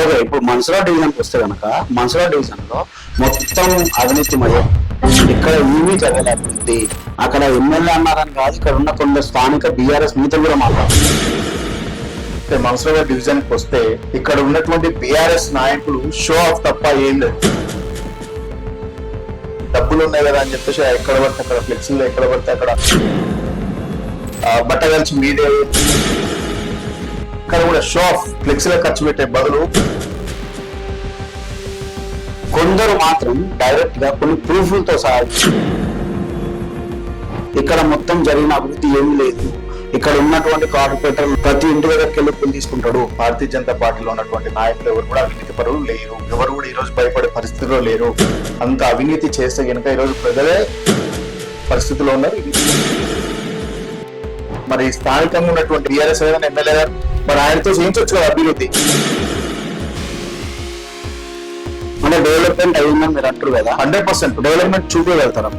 Okay, ఇప్పుడు మన్సురా డివిజన్కి వస్తే కనుక మన్సురా డివిజన్ లో మొత్తం అవినీతిమయం. ఇక్కడ ఏమీ జరగలేదు అభివృద్ధి. అక్కడ ఎమ్మెల్యే అన్నారని కాదు, ఇక్కడ ఉన్న కొందరు స్థానిక బీఆర్ఎస్ నేతలు కూడా మాట్లాడారు. మన్సురా డివిజన్ కి వస్తే ఇక్కడ ఉన్నటువంటి బీఆర్ఎస్ నాయకులు షో ఆఫ్ తప్ప ఏం లేదు. డబ్బులు ఉన్నాయి కదా అని చెప్పేసి ఎక్కడ పడితే అక్కడ ఫ్లెక్సీలు, ఎక్కడ పడితే అక్కడ బట్టగలిచి మీడియా, ఇక్కడ కూడా షో ఆఫ్ ఫ్లెక్సీలో ఖర్చు పెట్టే బదులు కొందరు మాత్రం డైరెక్ట్ గా కొన్ని ప్రూఫ్లతో సహా ఇక్కడ మొత్తం జరిగిన అభివృద్ధి ఏమీ లేదు, ఇక్కడ ఉన్నటువంటి కార్పొరేటర్ ప్రతి ఇంటి దగ్గరికి వెళ్ళి తీసుకుంటాడు. భారతీయ జనతా పార్టీలో ఉన్నటువంటి నాయకులు ఎవరు కూడా అవినీతి పరులు లేరు, ఎవరు కూడా ఈ రోజు భయపడే పరిస్థితిలో లేరు. అంత అవినీతి చేస్తే కనుక ఈ రోజు ప్రజలే పరిస్థితిలో ఉన్నారు. మరి స్థానికంగా ఉన్నటువంటి బీఆర్ఎస్ ఎమ్మెల్యే గారు మరి ఆయనతో చేయించవచ్చు కదా అభివృద్ధి. అంటే డెవలప్మెంట్ అయ్యిందని మీరు అంటారు కదా, 100% డెవలప్మెంట్ చూపించగలుగుతారు.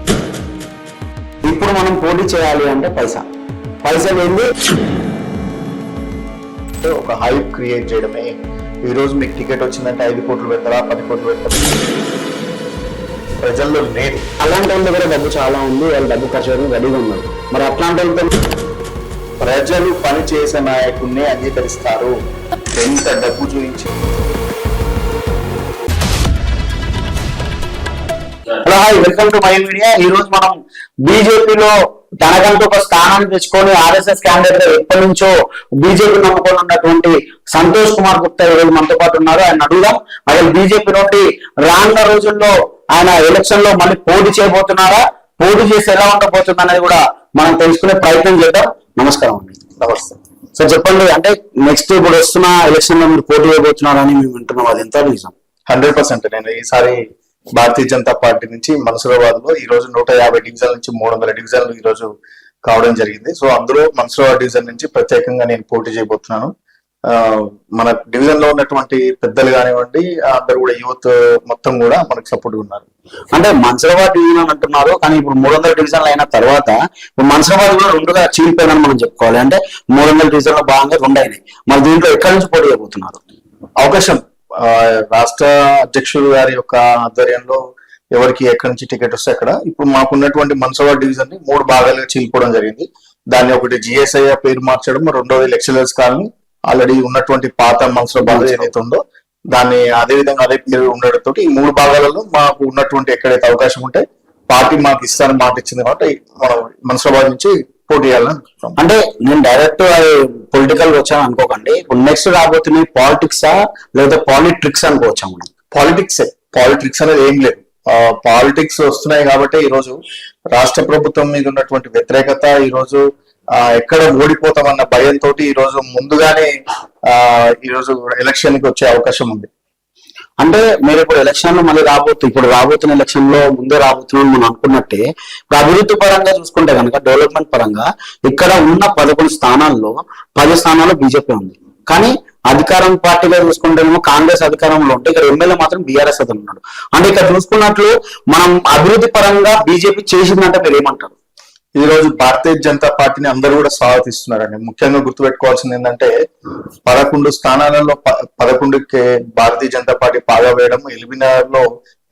ఇప్పుడు మనం పోటీ చేయాలి అంటే పైసలు ఏంది, ఒక హైప్ క్రియేట్ చేయడమే. ఈ రోజు మీకు టికెట్ వచ్చిందంటే 5 కోట్లు పెడతారా, 10 కోట్లు పెడతారా, ప్రజల్లో లేదు. అలాంటి వాళ్ళ దగ్గర డబ్బు చాలా ఉంది, వాళ్ళు డబ్బు ఖర్చు చేయడానికి రెడీగా ఉన్నారు. మరి అట్లాంటి వాళ్ళతో ప్రజలు పని చేసే నాయకుడిని అంగీకరిస్తారు. ఎంత డబ్బు చూపించి. Hello, hi, welcome to my media. ఈ రోజు మనం బీజేపీలో తనకంటూ ఒక స్థానాన్ని తెచ్చుకొని ఆర్ఎస్ఎస్ క్యాండిడేట్ గా ఎప్పటి నుంచో బీజేపీ నమ్ముకొని ఉన్నటువంటి సంతోష్ కుమార్ గుప్తా ఈ రోజు మనతో పాటు ఉన్నారు. ఆయన అడుగుదాం, అసలు బీజేపీ నుండి రానున్న రోజుల్లో ఆయన ఎలక్షన్ లో మళ్ళీ పోటీ చేయబోతున్నారా, పోటీ చేసి ఎలా ఉండబోతుంది అనేది కూడా మనం తెలుసుకునే ప్రయత్నం చేద్దాం. నమస్కారం అండి. నమస్తే సార్, చెప్పండి, అంటే నెక్స్ట్ ఇప్పుడు వస్తున్న ఎలక్షన్ లో మీరు పోటీ చేయబోతున్నారని మేము వింటున్నాం, అది ఎంత నిజం? 100% నేను ఈసారి భారతీయ జనతా పార్టీ నుంచి మన్సూరాబాద్ లో ఈ రోజు 150 డివిజన్ల నుంచి 300 డివిజన్లు ఈ రోజు కావడం జరిగింది. సో అందులో మన్సూరాబాద్ డివిజన్ నుంచి ప్రత్యేకంగా నేను పోటీ చేయబోతున్నాను. మన డివిజన్ లో ఉన్నటువంటి పెద్దలు కానివ్వండి, అందరు కూడా యూత్ మొత్తం కూడా మనకు సపోర్ట్ ఉన్నారు. అంటే మన్సూరాబాద్ డివిజన్ అంటున్నారు, కానీ ఇప్పుడు 300 డివిజన్లు అయిన తర్వాత ఇప్పుడు మన్సూరాబాద్ కూడా రెండుగా చీలిపోయిందని మనం చెప్పుకోవాలి. అంటే 300 డివిజన్ లో భాగంగా 2 అయినాయి. మరి దీంట్లో ఎక్కడి నుంచి పోటీ చేయబోతున్నారు? అవకాశం రాష్ట్ర అధ్యక్షుడు గారి యొక్క ఆధ్వర్యంలో ఎవరికి ఎక్కడి నుంచి టికెట్ వస్తే అక్కడ. ఇప్పుడు మాకున్నటువంటి మన్సూరాబాద్ డివిజన్ ని 3 భాగాలుగా చీలిపోవడం జరిగింది. దాన్ని ఒకటి జిఎస్ఐ పేరు మార్చడం, రెండోది లెక్చరర్స్ కాలనీ, ఆల్రెడీ ఉన్నటువంటి పాత మన్సూరాబాద్ ఏదైతే ఉందో దాన్ని అదే విధంగా అదే పేరు ఉండడంతో ఈ 3 భాగాలలో మాకు ఉన్నటువంటి ఎక్కడైతే అవకాశం ఉంటే పార్టీ మాకు ఇస్తారని మాట ఇచ్చింది కాబట్టి మనం మన్సూరాబాద్ నుంచి పోటీ చేయాలని అనుకుంటున్నాం. అంటే నేను డైరెక్ట్ పొలిటికల్ వచ్చాను అనుకోకండి, ఇప్పుడు నెక్స్ట్ రాబోతున్నాయి పాలిటిక్సా లేదా పాలిట్రిక్స్ అనుకోవచ్చా? మనం పాలిటిక్స్ అనేది ఏం లేదు. పాలిటిక్స్ వస్తున్నాయి కాబట్టి ఈ రోజు రాష్ట్ర ప్రభుత్వం మీద ఉన్నటువంటి వ్యతిరేకత, ఈ రోజు ఎక్కడ ఓడిపోతామన్న భయంతో ఈ రోజు ముందుగానే ఈ రోజు ఎలక్షన్ కి వచ్చే అవకాశం ఉంది. అంటే మీరు ఇప్పుడు ఎలక్షన్ లో మళ్ళీ ఇప్పుడు రాబోతున్న ఎలక్షన్ లో ముందే రాబోతున్నాం మనం అనుకున్నట్టే, ఇప్పుడు అభివృద్ధి పరంగా చూసుకుంటే కనుక డెవలప్మెంట్ పరంగా ఇక్కడ ఉన్న 11 స్థానాల్లో 10 స్థానాల్లో బీజేపీ ఉంది. కానీ అధికారం పార్టీగా చూసుకుంటేనేమో కాంగ్రెస్ అధికారంలో ఉంటే ఇక్కడ ఎమ్మెల్యే మాత్రం బీఆర్ఎస్ అతను ఉన్నాడు. అంటే ఇక్కడ చూసుకున్నట్లు మనం అభివృద్ధి పరంగా బీజేపీ చేసిందంటే మీరు ఏమంటారు? ఈ రోజు భారతీయ జనతా పార్టీని అందరూ కూడా స్వాగతిస్తున్నారండి. ముఖ్యంగా గుర్తుపెట్టుకోవాల్సింది ఏంటంటే 11 స్థానాలలో 11కి భారతీయ జనతా పార్టీ పాగా వేయడం, ఎల్బీనగర్ లో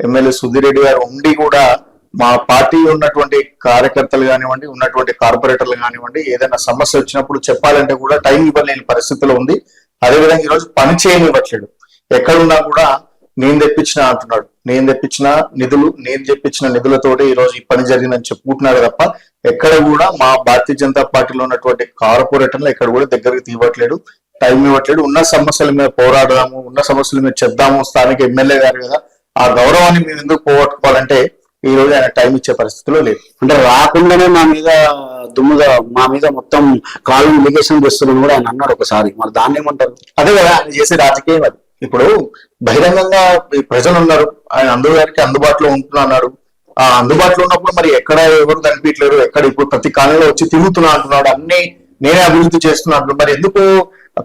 ఎమ్మెల్యే సుధీర్ రెడ్డి గారు ఉండి కూడా మా పార్టీ ఉన్నటువంటి కార్యకర్తలు కానివ్వండి, ఉన్నటువంటి కార్పొరేటర్లు కానివ్వండి, ఏదైనా సమస్య వచ్చినప్పుడు చెప్పాలంటే కూడా టైం ఇవ్వలేని పరిస్థితిలో ఉంది. అదేవిధంగా ఈ రోజు పని చేయనివ్వట్లేడు. ఎక్కడున్నా కూడా నేను తెప్పించిన అంటున్నాడు. నేను తెప్పించిన నిధులతోటి ఈ రోజు ఈ పని జరిగిందని చెప్పుకుంటున్నాడు తప్ప ఎక్కడ కూడా మా భారతీయ జనతా పార్టీలో ఉన్నటువంటి కార్పొరేటర్లు ఎక్కడ కూడా దగ్గరికి తీయట్లేడు, టైం ఇవ్వట్లేడు. ఉన్న సమస్యల మీద పోరాడదాము, ఉన్న సమస్యల మీద చెప్దాము, స్థానిక ఎమ్మెల్యే గారు కదా ఆ గౌరవాన్ని మేము ఎందుకు పోగొట్టుకోవాలంటే ఈ రోజు ఆయన టైం ఇచ్చే పరిస్థితిలో లేదు. అంటే రాకుండానే మా మీద మొత్తం కాలు లిగేషన్ చేస్తుందని కూడా ఆయన అన్నాడు ఒకసారి. మరి దాన్ని ఏమంటారు? అదే కదా ఆయన చేసే రాజకీయం అది. ఇప్పుడు బహిరంగంగా ప్రజలు ఉన్నారు, ఆయన అందరికి అందుబాటులో ఉంటున్నాడు. ఆ అందుబాటులో ఉన్నప్పుడు మరి ఎక్కడ ఎవరు కనిపించలేరు, ఎక్కడ ఇప్పుడు ప్రతి కాలంలో వచ్చి తిరుగుతున్నా అంటున్నాడు, అన్ని నేనే అభివృద్ధి చేస్తున్నాడు. మరి ఎందుకు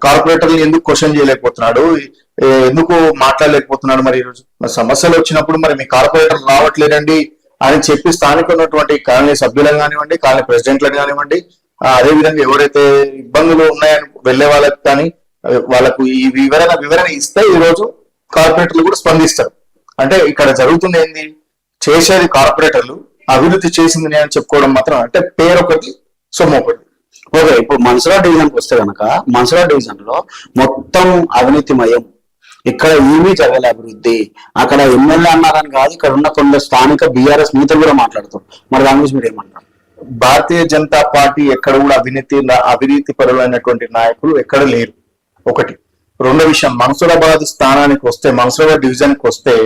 కార్పొరేటర్లు ఎందుకు క్వశ్చన్ చేయలేకపోతున్నాడు, ఎందుకు మాట్లాడలేకపోతున్నాడు? మరి ఈరోజు సమస్యలు వచ్చినప్పుడు మరి మీ కార్పొరేటర్ రావట్లేదండి అని చెప్పి స్థానిక ఉన్నటువంటి కాలనీ సభ్యులను కానివ్వండి, కాలనీ ప్రెసిడెంట్లను కానివ్వండి, అదేవిధంగా ఎవరైతే ఇబ్బందులు ఉన్నాయని వెళ్లే వాళ్ళకి కానీ వాళ్ళకు ఈ వివరణ ఇస్తే ఈ రోజు కార్పొరేటర్లు కూడా స్పందిస్తారు. అంటే ఇక్కడ జరుగుతుంది ఏంది, చేసేది కార్పొరేటర్లు, అభివృద్ధి చేసింది నేను చెప్పుకోవడం మాత్రం అంటే పేరు ఒకటి సొమ్ము ఒకటి. ఓకే, ఇప్పుడు మన్సురా డివిజన్కి వస్తే కనుక మన్సురా డివిజన్ లో మొత్తం అవినీతిమయం. ఇక్కడ ఏమీ జరగలే అభివృద్ధి. అక్కడ ఎమ్మెల్యే అన్నారని కాదు, ఇక్కడ ఉన్న కొందరు స్థానిక బీఆర్ఎస్ నేతలు కూడా మాట్లాడుతారు. మరి దాని గురించి మీరు ఏమంటారు? భారతీయ జనతా పార్టీ ఎక్కడ కూడా అవినీతి పరులైనటువంటి నాయకులు ఎక్కడ లేరు. ఒకటి. రెండో విషయం, మన్సూరాబాద్ స్థానానికి వస్తే, మన్సూరాబాద్ డివిజన్ కి వస్తే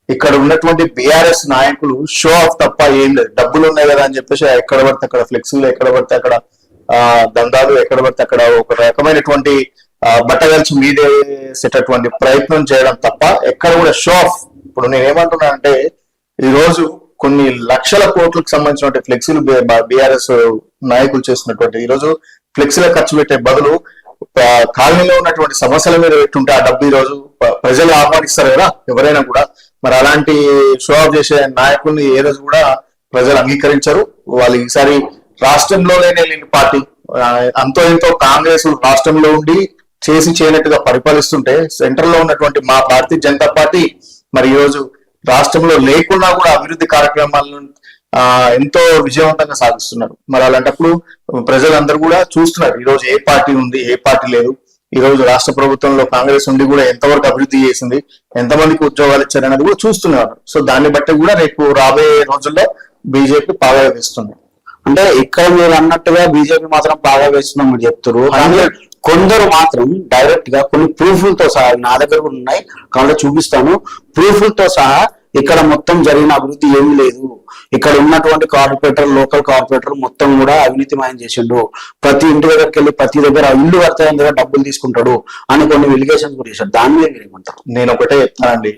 ఇక్కడ ఉన్నటువంటి బీఆర్ఎస్ నాయకులు షో ఆఫ్ తప్ప ఏం లేదు. డబ్బులు ఉన్నాయి కదా అని చెప్పేసి ఎక్కడ పడితే అక్కడ ఫ్లెక్సీలు, ఎక్కడ పడితే అక్కడ దందాలు, ఎక్కడ పడితే అక్కడ ఒక రకమైనటువంటి బట్టగలిచి మీదేసేటటువంటి ప్రయత్నం చేయడం తప్ప ఎక్కడ కూడా షో ఆఫ్. ఇప్పుడు నేను ఏమంటున్నానంటే ఈ రోజు కొన్ని లక్షల కోట్లకు సంబంధించిన ఫ్లెక్సీలు బీఆర్ఎస్ నాయకులు చేస్తున్నటువంటి, ఈ రోజు ఫ్లెక్సీల ఖర్చు పెట్టే బదులు కాలనీలో ఉన్నటువంటి సమస్యల మీద పెట్టుంటే ఆ డబ్బు ఈ రోజు ప్రజలు ఆహ్వానిస్తారు కదా ఎవరైనా కూడా. మరి అలాంటి షో ఆఫ్ చేసే నాయకుల్ని ఏ రోజు కూడా ప్రజలు అంగీకరించరు. వాళ్ళు ఈసారి రాష్ట్రంలోనే లేని పార్టీ, అంతో ఎంతో కాంగ్రెస్ రాష్ట్రంలో ఉండి చేసి చేయనట్టుగా పరిపాలిస్తుంటే సెంట్రల్ లో ఉన్నటువంటి మా భారతీయ జనతా పార్టీ మరి ఈ రోజు రాష్ట్రంలో లేకున్నా కూడా అభివృద్ధి కార్యక్రమాలను ఎంతో విజయవంతంగా సాగిస్తున్నారు. మరి అలాంటప్పుడు ప్రజలందరూ కూడా చూస్తున్నారు ఈ రోజు ఏ పార్టీ ఉంది, ఏ పార్టీ లేదు. ఈ రోజు రాష్ట్ర ప్రభుత్వంలో కాంగ్రెస్ ఉండి కూడా ఎంతవరకు అభివృద్ధి చేసింది, ఎంతమందికి ఉద్యోగాలు ఇచ్చారనేది కూడా చూస్తున్నారు. సో దాన్ని బట్టి కూడా రేపు రాబోయే రోజుల్లో బీజేపీ బాగా వేస్తుంది. అంటే ఇక్కడ మీరు అన్నట్టుగా బీజేపీ మాత్రం బాగా వేస్తున్నాం మీరు చెప్తారు. కొందరు మాత్రం డైరెక్ట్ గా కొన్ని ప్రూఫ్లతో సహా, నా దగ్గర కూడా ఉన్నాయి కాబట్టి చూపిస్తాను, ప్రూఫ్లతో సహా ఇక్కడ మొత్తం జరిగిన అభివృద్ధి ఏమీ లేదు, ఇక్కడ ఉన్నటువంటి కార్పొరేటర్, లోకల్ కార్పొరేటర్ మొత్తం కూడా అవినీతిమయం చేసిండు, ప్రతి ఇంటి దగ్గరికి వెళ్ళి ప్రతి దగ్గర ఇల్లు కడతాయని దగ్గర డబ్బులు తీసుకుంటాడు అని కొన్ని ఎలిగేషన్స్ కూడా చేశాడు. దాని మీద మీరు ఏమంటారు? నేను ఒకటే చెప్తానండి,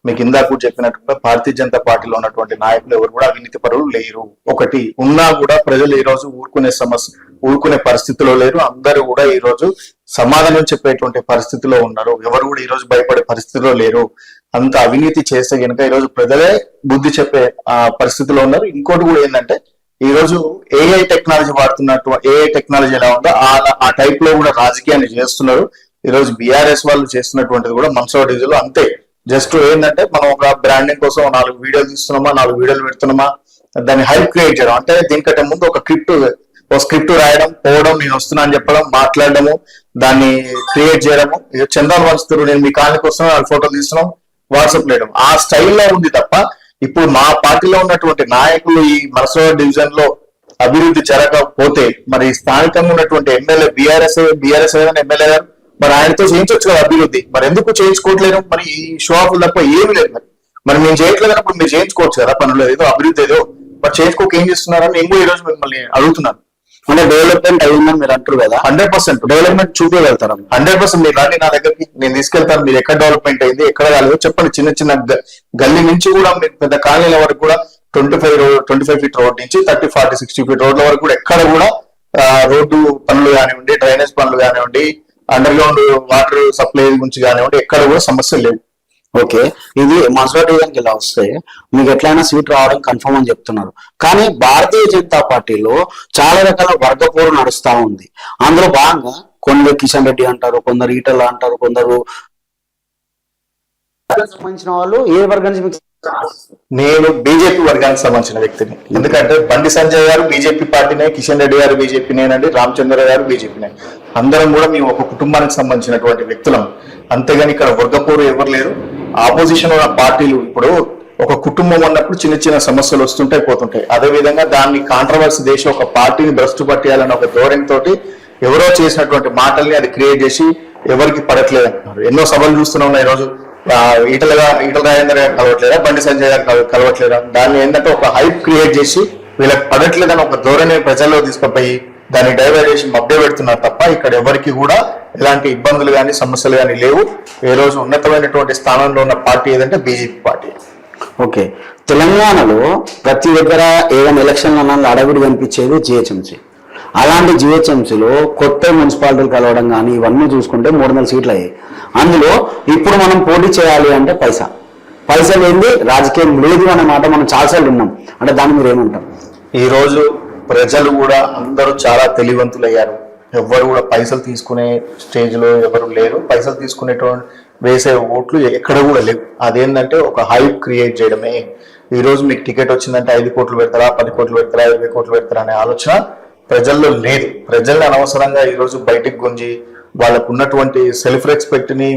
మీకు ఇందాక కూడా చెప్పినట్టుగా భారతీయ జనతా పార్టీలో ఉన్నటువంటి నాయకులు ఎవరు కూడా అవినీతి పరులు లేరు. ఒకటి. ఉన్నా కూడా ప్రజలు ఈ రోజు ఊరుకునే పరిస్థితిలో లేరు. అందరూ కూడా ఈ రోజు సమాధానం చెప్పేటువంటి పరిస్థితిలో ఉన్నారు. ఎవరు కూడా ఈ రోజు భయపడే పరిస్థితిలో లేరు. అంత అవినీతి చేస్తే కనుక ఈ రోజు ప్రజలే బుద్ధి చెప్పే పరిస్థితిలో ఉన్నారు. ఇంకోటి కూడా ఏంటంటే ఈ రోజు ఏఐ టెక్నాలజీ వాడుతున్నట్టు, ఏఐ టెక్నాలజీ ఎలా ఉందో ఆ టైప్ లో కూడా రాజకీయాన్ని చేస్తున్నారు. ఈ రోజు బీఆర్ఎస్ వాళ్ళు చేస్తున్నటువంటిది కూడా మన్సూరా డివిజన్ లో అంతే. జస్ట్ ఏంటంటే మనం ఒక బ్రాండింగ్ కోసం 4 వీడియోలు తీస్తున్నామా, 4 వీడియోలు పెడుతున్నామా, దాన్ని హైప్ క్రియేట్ చేయడం. అంటే దీనికంటే ముందు ఒక స్క్రిప్ట్ రాయడం, పోవడం, నేను వస్తున్నా అని చెప్పడం, మాట్లాడడము, దాన్ని క్రియేట్ చేయడము. చందాలు పంచుతారు, నేను మీ కాలనీకి వస్తున్నా, 4 ఫోటోలు తీస్తున్నాం, వాట్సాప్ చేయడం, ఆ స్టైల్లో ఉంది తప్ప ఇప్పుడు మా పార్టీలో ఉన్నటువంటి నాయకులు ఈ మన్సూరా డివిజన్ లో అభివృద్ధి జరగకపోతే మరి స్థానికంగా ఉన్నటువంటి ఎమ్మెల్యే బీఆర్ఎస్ ఎమ్మెల్యే గారు మరి ఆయనతో చేయించవచ్చు కదా అభివృద్ధి. మరి ఎందుకు చేయించుకోవట్లేదు? మరి ఈ షో ఆఫ్ తప్ప ఏమి లేదు. మరి మేము చేయట్లేదు అన్నప్పుడు మీరు చేయించుకోవచ్చు కదా పనులు, ఏదో అభివృద్ధి ఏదో. మరి చేయించుకోక ఏం చేస్తున్నారని నేను కూడా ఈ రోజు మిమ్మల్ని అడుగుతున్నాను. అంటే డెవలప్మెంట్ అయ్యిందని మీరు అంటారు కదా, 100% డెవలప్మెంట్ చూపించగలుగుతారు. 100% మీరు రండి నా దగ్గరికి, నేను తీసుకెళ్తాను. మీరు ఎక్కడ డెవలప్మెంట్ అయింది, ఎక్కడ కాలేదో చెప్పండి. చిన్న గల్లీ నుంచి కూడా మీరు పెద్ద కాలనీల వరకు కూడా 25 ఫీట్ రోడ్ నుంచి 30, 40, 60 ఫీట్ రోడ్ల వరకు కూడా ఎక్కడ కూడా రోడ్డు పనులు కానివ్వండి, డ్రైనేజ్ పనులు కానివ్వండి, అండర్ గ్రౌండ్ వాటర్ సప్లై గురించి కానివ్వండి, ఎక్కడ కూడా సమస్యలు లేవు. ఓకే, ఇది మన్సూరా డివిజన్కి ఇలా వస్తే మీకు ఎట్లయినా సీట్ రావడం కన్ఫర్మ్ అని చెప్తున్నారు. కానీ భారతీయ జనతా పార్టీలో చాలా రకాల వర్గ పోరు నడుస్తా ఉంది. అందులో భాగంగా కొందరు కిషన్ రెడ్డి అంటారు, కొందరు ఈటల అంటారు, కొందరు సంబంధించిన వాళ్ళు ఏ వర్గానికి? నేను బీజేపీ వర్గానికి సంబంధించిన వ్యక్తిని. ఎందుకంటే బండి సంజయ్ గారు బీజేపీ పార్టీనే, కిషన్ రెడ్డి గారు బీజేపీనేనండి, రామచంద్ర గారు బీజేపీనే. అందరం కూడా మేము ఒక కుటుంబానికి సంబంధించినటువంటి వ్యక్తులం. అంతేగాని ఇక్కడ వర్గపోరు ఎవరు లేరు. ఆపోజిషన్ ఉన్న పార్టీలు ఇప్పుడు ఒక కుటుంబం అన్నప్పుడు చిన్న సమస్యలు వస్తుంటాయి, పోతుంటాయి. అదే విధంగా దాన్ని కాంట్రవర్సీ చేసి ఒక పార్టీని భ్రష్టు పట్టేయాలన్న ఒక ధోరణితోటి ఎవరో చేసినటువంటి మాటల్ని అది క్రియేట్ చేసి ఎవరికి పడట్లేదు అంటున్నారు. ఎన్నో సభలు చూస్తున్నాం ఈ రోజు. ఈటల రాజేందర్ గారు కలవట్లేదా, బండి సంజయ్ గారు కలవట్లేదా, దాన్ని ఏంటంటే ఒక హైప్ క్రియేట్ చేసి వీళ్ళకి పడట్లేదని ఒక ధోరణి ప్రజల్లో తీసుకుపోయి దాన్ని డైవర్ట్ చేసి మభ్య పెడుతున్నారు తప్ప ఇక్కడ ఎవరికి కూడా ఎలాంటి ఇబ్బందులు కానీ సమస్యలు కానీ లేవు. ఏ రోజు ఉన్నతమైనటువంటి స్థానంలో ఉన్న పార్టీ ఏదంటే బీజేపీ పార్టీ. ఓకే, తెలంగాణలో ప్రతి దగ్గర ఏదైనా ఎలక్షన్లు అన్న అడగుడు కనిపించేది జిహెచ్ఎంసీ. అలాంటి జిహెచ్ఎంసీలో కొత్త మున్సిపాలిటీలు కలవడం కానీ ఇవన్నీ చూసుకుంటే 300 సీట్లు అయ్యాయి. అందులో ఇప్పుడు మనం పోటీ చేయాలి అంటే పైసా లేనిది రాజకీయం లేదు అనే మాట మనం చాలాసార్లు విన్నాం. అంటే దాన్ని మీరు ఏమంటారు? ఈ రోజు ప్రజలు కూడా అందరూ చాలా తెలివంతులయ్యారు. ఎవ్వరు కూడా పైసలు తీసుకునే స్టేజ్ లో ఎవరు లేరు. పైసలు తీసుకునేటువంటి వేసే ఓట్లు ఎక్కడ కూడా లేవు. అదేంటంటే ఒక హైప్ క్రియేట్ చేయడమే. ఈ రోజు మీకు టికెట్ వచ్చిందంటే 5 కోట్లు పెడతారా, 10 కోట్లు పెడతారా, 20 కోట్లు పెడతారా అనే ఆలోచన ప్రజల్లో లేదు. ప్రజల్ని అనవసరంగా ఈ రోజు బయటికి గుంజి వాళ్ళకు ఉన్నటువంటి సెల్ఫ్ రెస్పెక్ట్ ని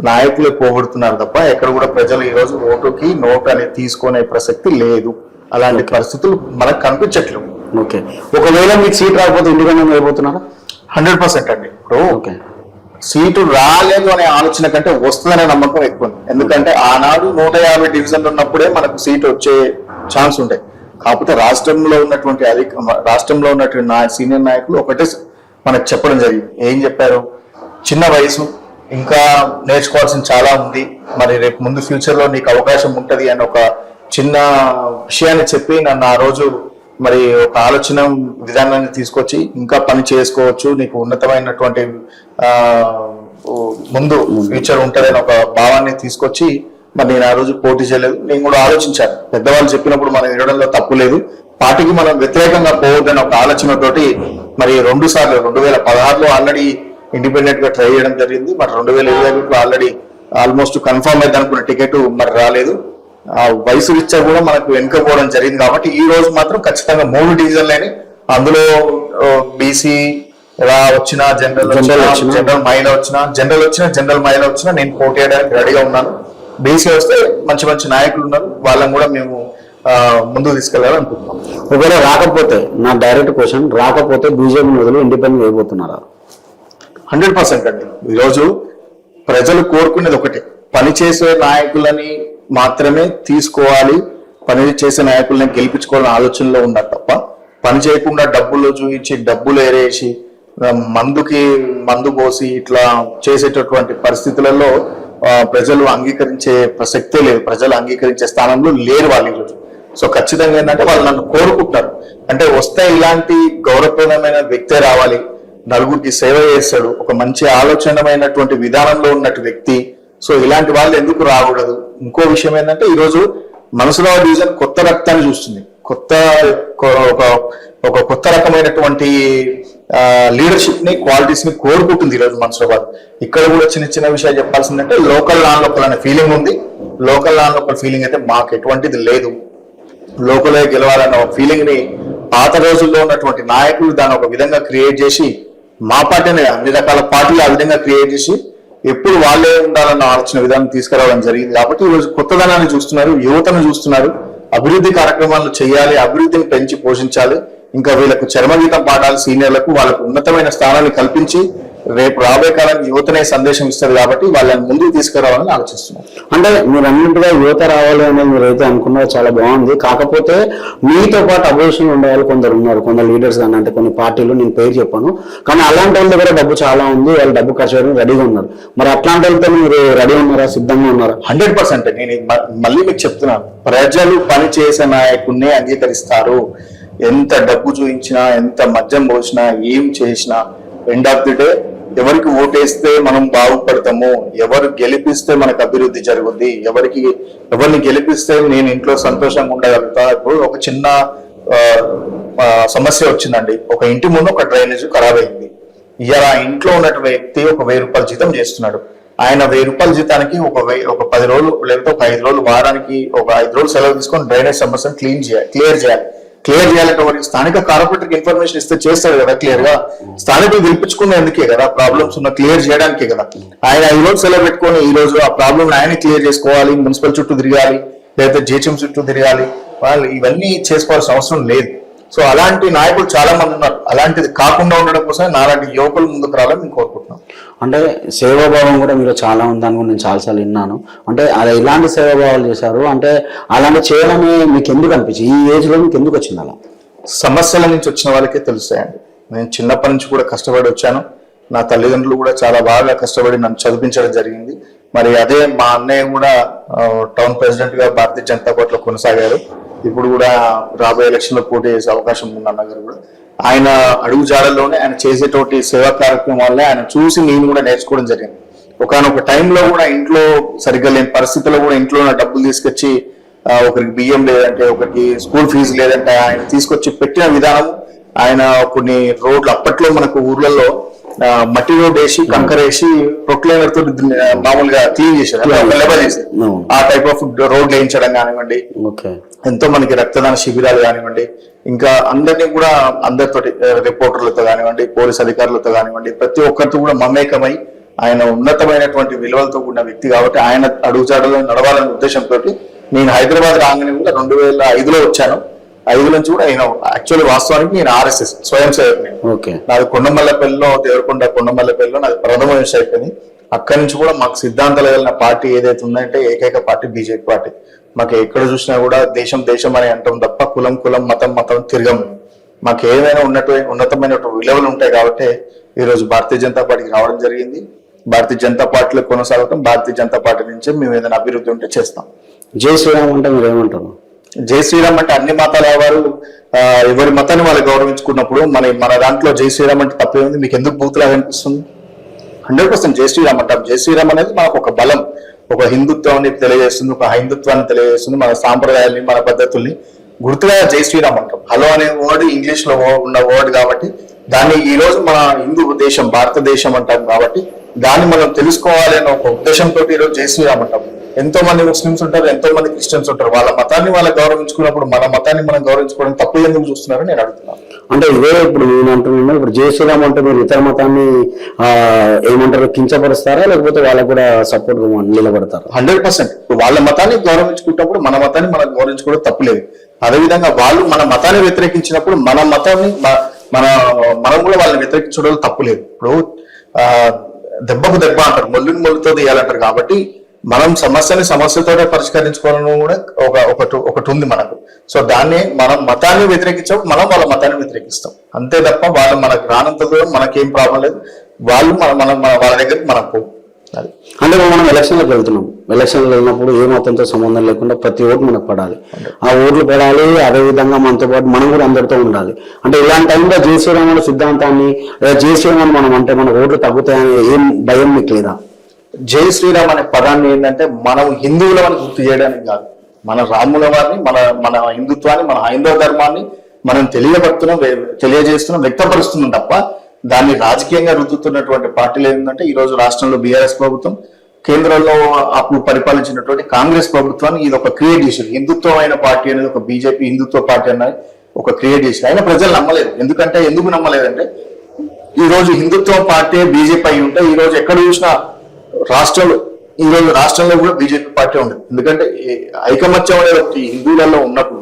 నాయకులే పోగొడుతున్నారు తప్ప ఎక్కడ కూడా ప్రజలు ఈ రోజు ఓటుకి నోటు అనేది తీసుకునే ప్రసక్తి లేదు. అలాంటి పరిస్థితులు మనకు కనిపించట్లేవు. ఓకే, ఒకవేళ మీకు సీట్ రాకపోతే ఇండిపెండెంట్ అయిపోతున్నారా? 100% అండి. ఇప్పుడు ఓకే, సీటు రాలేదు అనే ఆలోచన కంటే వస్తుందనే నమ్మకం ఎక్కువ ఉంది. ఎందుకంటే ఆనాడు 150 డివిజన్లు ఉన్నప్పుడే మనకు సీట్ వచ్చే ఛాన్స్ ఉంటాయి. కాకపోతే రాష్ట్రంలో ఉన్నటువంటి సీనియర్ నాయకులు ఒకటే మనకు చెప్పడం జరిగింది. ఏం చెప్పారు? చిన్న వయసు, ఇంకా నేర్చుకోవాల్సిన చాలా ఉంది, మరి రేపు ముందు ఫ్యూచర్ లో నీకు అవకాశం ఉంటది అని ఒక చిన్న విషయాన్ని చెప్పి నన్ను ఆ రోజు మరి ఒక ఆలోచన విధానాన్ని తీసుకొచ్చి ఇంకా పని చేసుకోవచ్చు, నీకు ఉన్నతమైనటువంటి ముందు ఫ్యూచర్ ఉంటదని ఒక భావాన్ని తీసుకొచ్చి మరి నేను ఆ రోజు పోటీ చేయలేదు. నేను కూడా ఆలోచించాను, పెద్దవాళ్ళు చెప్పినప్పుడు మనం వినడంలో తప్పు లేదు, పార్టీకి మనం వ్యతిరేకంగా పోవద్దని ఒక ఆలోచనతోటి మరి 2 సార్లు 2016లో ఆల్రెడీ ఇండిపెండెంట్ గా ట్రై చేయడం జరిగింది. మరి 2021లో ఆల్రెడీ ఆల్మోస్ట్ కన్ఫర్మ్ అయితే అనుకున్న టికెట్ మరి రాలేదు. ఆ వయసు రీత్యా కూడా మనకు వెనుకపోవడం జరిగింది. కాబట్టి ఈ రోజు మాత్రం ఖచ్చితంగా 3 డివిజన్లని, అందులో బీసీ వచ్చినా, జనరల్ మహిళ వచ్చినా, జనరల్ మహిళ వచ్చినా నేను పోటీ చేయడానికి రెడీగా ఉన్నాను. బీసీ వస్తే మంచి మంచి నాయకులు ఉన్నారు, వాళ్ళని కూడా మేము ముందుకు తీసుకెళ్లాలనుకుంటున్నాం. ఒకవేళ రాకపోతే, నా డైరెక్ట్ క్వశ్చన్, రాకపోతే బీజేపీ మొదలు ఇండిపెండెంట్ అయిపోతున్నారా? 100% అండి. ఈరోజు ప్రజలు కోరుకునేది ఒకటే, పనిచేసే నాయకులని మాత్రమే తీసుకోవాలి, పని చేసే నాయకుల్ని గెలిపించుకోవాలని ఆలోచనలో ఉన్నారు తప్ప పని చేయకుండా డబ్బులు చూపించి డబ్బులు ఏరేసి మందు పోసి ఇట్లా చేసేటటువంటి పరిస్థితులలో ప్రజలు అంగీకరించే ప్రసక్తే లేదు. ప్రజలు అంగీకరించే స్థానంలో లేరు వాళ్ళు ఈరోజు. సో ఖచ్చితంగా ఏంటంటే వాళ్ళు నన్ను కోరుకుంటున్నారు. అంటే వస్తే ఇలాంటి గౌరవప్రదమైన వ్యక్తే రావాలి, నలుగురికి సేవ చేస్తాడు, ఒక మంచి ఆలోచనమైనటువంటి విధానంలో ఉన్నట్టు వ్యక్తి. సో ఇలాంటి వాళ్ళు ఎందుకు రాకూడదు? ఇంకో విషయం ఏంటంటే ఈరోజు మనసురావు డివిజన్ కొత్త రక్తాన్ని చూస్తుంది, ఒక కొత్త రకమైనటువంటి లీడర్షిప్ ని, క్వాలిటీస్ ని కోరుకుంటుంది ఈరోజు మనసురాబాద్. ఇక్కడ కూడా చిన్న చిన్న విషయాలు చెప్పాల్సిందంటే లోకల్ నాన్ లోకల్ అనే ఫీలింగ్ ఉంది. లోకల్ నాన్ లోకల్ ఫీలింగ్ అయితే మాకు ఎటువంటిది లేదు. లోకలే గెలవాలన్న ఫీలింగ్ ని పాత రోజుల్లో ఉన్నటువంటి నాయకులు దాన్ని ఒక విధంగా క్రియేట్ చేసి, మా పార్టీని అన్ని రకాల పార్టీలు ఆ విధంగా క్రియేట్ చేసి ఎప్పుడు వాళ్ళే ఉండాలన్న ఆలోచన విధానం తీసుకురావడం జరిగింది. కాబట్టి ఈరోజు కొత్తదనాన్ని చూస్తున్నారు, యువతను చూస్తున్నారు, అభివృద్ధి కార్యక్రమాలు చేయాలి, అభివృద్ధిని పెంచి పోషించాలి. ఇంకా వీళ్ళకు చర్మగీతం పాడాలి, సీనియర్లకు వాళ్ళకు ఉన్నతమైన స్థానాన్ని కల్పించి రేపు రాబోయే కాలానికి యువతనే సందేశం ఇస్తారు. కాబట్టి వాళ్ళని ముందుకు తీసుకురావాలని ఆలోచిస్తున్నారు. అంటే మీరు అన్నింటిగా యువత రావాలి అనేది మీరు అయితే అనుకున్నారు, చాలా బాగుంది. కాకపోతే మీతో పాటు అపోజిషన్ ఉండే వాళ్ళు కొందరు ఉన్నారు, కొందరు లీడర్స్ కానీ, అంటే కొన్ని పార్టీలు, నేను పేరు చెప్పాను, కానీ అలాంటి వాళ్ళ దగ్గర డబ్బు చాలా ఉంది, వాళ్ళు డబ్బు ఖర్చు చేయడం రెడీగా ఉన్నారు. మరి అట్లాంటి వాళ్ళతో మీరు రెడీ ఉన్నారా, సిద్ధంగా ఉన్నారా? 100%. నేను మళ్ళీ మీకు చెప్తున్నాను, ప్రజలు పని చేసే నాయకుడిని అంగీకరిస్తారు. ఎంత డబ్బు చూపించినా, ఎంత మద్యం పోసినా, ఏం చేసినా, ఎండ్ ఆఫ్ ది డే ఎవరికి ఓటేస్తే మనం బాగుపడతాము, ఎవరు గెలిపిస్తే మనకు అభివృద్ధి జరుగుద్ది, ఎవరిని గెలిపిస్తే నేను ఇంట్లో సంతోషంగా ఉండగలుగుతా. ఇప్పుడు ఒక చిన్న సమస్య వచ్చిందండి, ఒక ఇంటి ముందు ఒక డ్రైనేజ్ ఖరాబ్ అయింది. ఇలా ఇంట్లో ఉన్నటువంటి వ్యక్తి ఒక 1000 రూపాయల జీతం చేస్తున్నాడు. ఆయన 1000 రూపాయల జీతానికి ఒక 10 రోజులు లేకపోతే ఒక 5 రోజులు, వారానికి ఒక 5 రోజులు సెలవు తీసుకొని డ్రైనేజ్ సమస్యను క్లియర్ చేయాలంటే వారికి స్థానిక కార్పొరేటర్కి ఇన్ఫర్మేషన్ ఇస్తే చేస్తాడు కదా క్లియర్ గా. స్థానికులు గెలిపించుకునేందుకే కదా, ప్రాబ్లమ్స్ ఉన్న క్లియర్ చేయడానికే కదా. ఆయన 5 రోజులు సెలవు పెట్టుకొని ఈ రోజు ఆ ప్రాబ్లం ఆయన క్లియర్ చేసుకోవాలి, మున్సిపల్ చుట్టూ తిరగాలి, లేకపోతే జిహెచ్ఎం చుట్టూ తిరగాలి, వాళ్ళు ఇవన్నీ చేసుకోవాల్సిన అవసరం లేదు. సో అలాంటి నాయకులు చాలా మంది ఉన్నారు. అలాంటిది కాకుండా ఉండడం కోసం నాలాంటి యువకులు ముందుకు రావాలని నేను కోరుకుంటున్నాను. అంటే సేవాభావం కూడా మీరు చాలా ఉందని కూడా నేను చాలాసార్లు విన్నాను. అంటే అలా ఇలాంటి సేవాభావాలు చేశారు, అంటే అలాంటి చేయడమే మీకు ఎందుకు అనిపించింది? ఈ ఏజ్ లో మీకు ఎందుకు వచ్చింది అలా? సమస్యల నుంచి వచ్చిన వాళ్ళకే తెలుస్తాయండి. నేను చిన్నప్పటి నుంచి కూడా కష్టపడి వచ్చాను. నా తల్లిదండ్రులు కూడా చాలా బాగా కష్టపడి నన్ను చదివించడం జరిగింది. మరి అదే మా అన్నయ్య కూడా టౌన్ ప్రెసిడెంట్ గా భారతీయ జనతా పార్టీలో కొనసాగారు. ఇప్పుడు కూడా రాబోయే ఎలక్షన్ లో పోటీ చేసే అవకాశం ఉంది అన్నగారు కూడా. ఆయన అడుగు జాడల్లోనే ఆయన చేసేటోటి సేవా కార్యక్రమం వల్లే ఆయన చూసి నేను కూడా నేర్చుకోవడం జరిగింది. ఒకనొక టైంలో కూడా ఇంట్లో సరిగ్గా లేని పరిస్థితుల్లో కూడా ఇంట్లో డబ్బులు తీసుకొచ్చి ఒకరికి బియ్యం లేదంటే, ఒకరికి స్కూల్ ఫీజు లేదంటే ఆయన తీసుకొచ్చి పెట్టిన విధానం ఆయన కొన్ని రోడ్లు అప్పట్లో మనకు ఊర్లలో మట్టి రోడ్ వేసి కంకర వేసి ప్రొక్లైనర్ తో మామూలుగా క్లీన్ చేశారు, లెవెల్ చేశారు. ఆ టైప్ ఆఫ్ రోడ్లు వేయించడం కానివ్వండి, ఎంతో మనకి రక్తదాన శిబిరాలు కానివ్వండి, ఇంకా అందరినీ కూడా అందరితోటి రిపోర్టర్లతో కానివ్వండి, పోలీస్ అధికారులతో కానివ్వండి, ప్రతి ఒక్కరితో కూడా మమేకమై ఆయన ఉన్నతమైనటువంటి విలువలతో కూడిన వ్యక్తి కాబట్టి ఆయన అడుగుజాడలో నడవాలనే ఉద్దేశంతో నేను హైదరాబాద్ రాగానే కూడా 2005లో వచ్చాను. 5 నుంచి కూడా నేను యాక్చువల్లీ వాస్తవానికి నేను ఆర్ఎస్ఎస్ స్వయం సేవకుని. నాది కొండమల్లపల్లిలో, దేవరకొండ కొండమల్లపల్లిలో నాది ప్రథమ విషయం అయిపోయింది. అక్కడి నుంచి కూడా మాకు సిద్ధాంతాలు కలిగిన పార్టీ ఏదైతే ఉందంటే ఏకైక పార్టీ బీజేపీ పార్టీ. మాకు ఎక్కడ చూసినా కూడా దేశం దేశం అని అంటాం తప్ప కులం కులం మతం మతం తిరగము. మాకు ఏదైనా ఉన్నతమైన విలువలు ఉంటాయి కాబట్టి ఈరోజు భారతీయ జనతా పార్టీకి రావడం జరిగింది. భారతీయ జనతా పార్టీలో కొనసాగటం, భారతీయ జనతా పార్టీ నుంచి మేము ఏదైనా అభివృద్ధి ఉంటే చేస్తాం. జై శ్రీరామ్ అంటే మీరు ఏమంటారు? జై శ్రీరామ్ అంటే అన్ని మతాల వారు ఎవరి మతాన్ని వాళ్ళు గౌరవించుకున్నప్పుడు మన దాంట్లో జై శ్రీరామ్ అంటే తప్పే ఉంది. మీకు ఎందుకు బూతులాగా అనిపిస్తుంది? 100% జై శ్రీరామ్ అంటాం. జై శ్రీరామ్ అనేది మనకు ఒక బలం, ఒక హిందుత్వాన్ని తెలియజేస్తుంది, ఒక హైందుత్వాన్ని తెలియజేస్తుంది, మన సాంప్రదాయాల్ని మన పద్ధతుల్ని గుర్తుగా జై శ్రీరామ్ అంటాం. హలో అనే వర్డ్ ఇంగ్లీష్ లో ఉన్న వర్డ్ కాబట్టి దాన్ని ఈ రోజు మన హిందూ దేశం భారతదేశం అంటాం కాబట్టి దాన్ని మనం తెలుసుకోవాలి అనే ఒక ఉద్దేశంతో ఈరోజు జై శ్రీరామ్ అంటాం. ఎంతో మంది ముస్లిమ్స్ ఉంటారు, ఎంతో మంది క్రిస్టియన్స్ ఉంటారు. వాళ్ళ మతాన్ని వాళ్ళు గౌరవించుకున్నప్పుడు మన మతాన్ని మనం గౌరవించుకోవడం తప్పు ఎందుకు చూస్తున్నారని నేను అడుగుతున్నాను. అంటే ఇదే ఇప్పుడు నేను అంటున్నాను, ఇప్పుడు జై శ్రీరామ్ అంటే మీరు ఇతర మతాన్ని ఏమంటారు కించపరుస్తారా, లేకపోతే వాళ్ళకు కూడా సపోర్ట్ నిలబడతారా? 100% వాళ్ళ మతాన్ని గౌరవించుకున్నప్పుడు మన మతాన్ని మనం గౌరవించుకోవడం తప్పులేదు. అదేవిధంగా వాళ్ళు మన మతాన్ని వ్యతిరేకించినప్పుడు మన మతాన్ని మనం కూడా వాళ్ళని వ్యతిరేకించడం తప్పులేదు. ఇప్పుడు దెబ్బకు దెబ్బ అంటారు, మొల్లుని మొల్లుతో తీయాలంటారు. కాబట్టి మనం సమస్యతోనే పరిష్కరించుకోవాలని కూడా ఒకటి ఉంది మనకు. సో దాన్ని మనం మతాన్ని వ్యతిరేకించడం, మనం వాళ్ళ మతాన్ని వ్యతిరేకిస్తాం అంతే తప్ప వాళ్ళు మనకు రానంత దూరం మనకేం ప్రాబ్లం లేదు. వాళ్ళు వాళ్ళ దగ్గరికి మనం పో. అంటే మనం ఎలక్షన్లకు వెళ్తున్నాం, ఎలక్షన్లు వెళ్ళినప్పుడు ఏ మతంతో సంబంధం లేకుండా ప్రతి ఓటు మనకు పడాలి, ఆ ఓట్లు పడాలి. అదేవిధంగా మనతో పాటు మనం కూడా అందరితో ఉండాలి. అంటే ఇలాంటి టైంలో జై శ్రీరామ్ సిద్ధాంతాన్ని జై శ్రీరామ్ మనం అంటే మన ఓట్లు తగ్గుతాయని ఏం భయం మీకు లేదా? జై శ్రీరామ్ అనే పదాన్ని ఏంటంటే మనం హిందువులని గుర్తు చేయడానికి కాదు, మన రాముల వారిని మన హిందుత్వాన్ని మన హైందవ ధర్మాన్ని మనం తెలియజేస్తున్నాం, వ్యక్తపరుస్తున్నాం తప్ప దాన్ని రాజకీయంగా రుద్దుతున్నటువంటి పార్టీలు ఏంటంటే ఈ రోజు రాష్ట్రంలో బీఆర్ఎస్ ప్రభుత్వం, కేంద్రంలో అప్పుడు పరిపాలించినటువంటి కాంగ్రెస్ ప్రభుత్వాన్ని ఇది ఒక క్రియేట్ చేశారు. హిందుత్వమైన పార్టీ అనేది ఒక బీజేపీ హిందుత్వ పార్టీ అనేది ఒక క్రియేట్ చేశారు. అయినా ప్రజలు నమ్మలేదు. ఎందుకు నమ్మలేదంటే ఈ రోజు హిందుత్వ పార్టీ బీజేపీ అయి ఉంటే ఈ రోజు ఎక్కడ చూసినా రాష్ట్రంలో కూడా బీజేపీ పార్టీ ఉండదు. ఎందుకంటే ఐకమత్యం అనేది ఒకటి హిందువులలో ఉన్నప్పుడు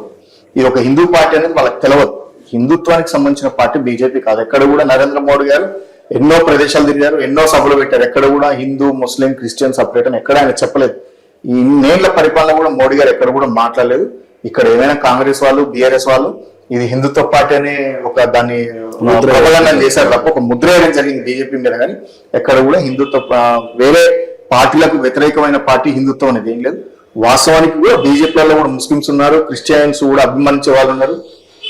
ఇది ఒక హిందూ పార్టీ అనేది వాళ్ళకి తెలియదు. హిందుత్వానికి సంబంధించిన పార్టీ బీజేపీ కాదు. ఎక్కడ కూడా నరేంద్ర మోడీ గారు ఎన్నో ప్రదేశాలు తిరిగారు, ఎన్నో సభలు పెట్టారు. ఎక్కడ కూడా హిందూ ముస్లిం క్రిస్టియన్ సపరేట్ అని ఎక్కడ ఆయన చెప్పలేదు. ఈ ఇన్నేళ్ల పరిపాలన కూడా మోడీ గారు ఎక్కడ కూడా మాట్లాడలేదు. ఇక్కడ ఏమైనా కాంగ్రెస్ వాళ్ళు బీఆర్ఎస్ వాళ్ళు ఇది హిందుత్వ పార్టీ అనే ఒక దాన్ని ప్రబలంగా చేశారు తప్ప ఒక ముద్ర వేయడం జరిగింది బీజేపీ మీద. కానీ ఎక్కడ కూడా హిందుత్వ వేరే పార్టీలకు వ్యతిరేకమైన పార్టీ హిందుత్వం అనేది ఏం లేదు. వాస్తవానికి కూడా బీజేపీలో కూడా ముస్లిమ్స్ ఉన్నారు, క్రిస్టియన్స్ కూడా అభిమానించే వాళ్ళు ఉన్నారు.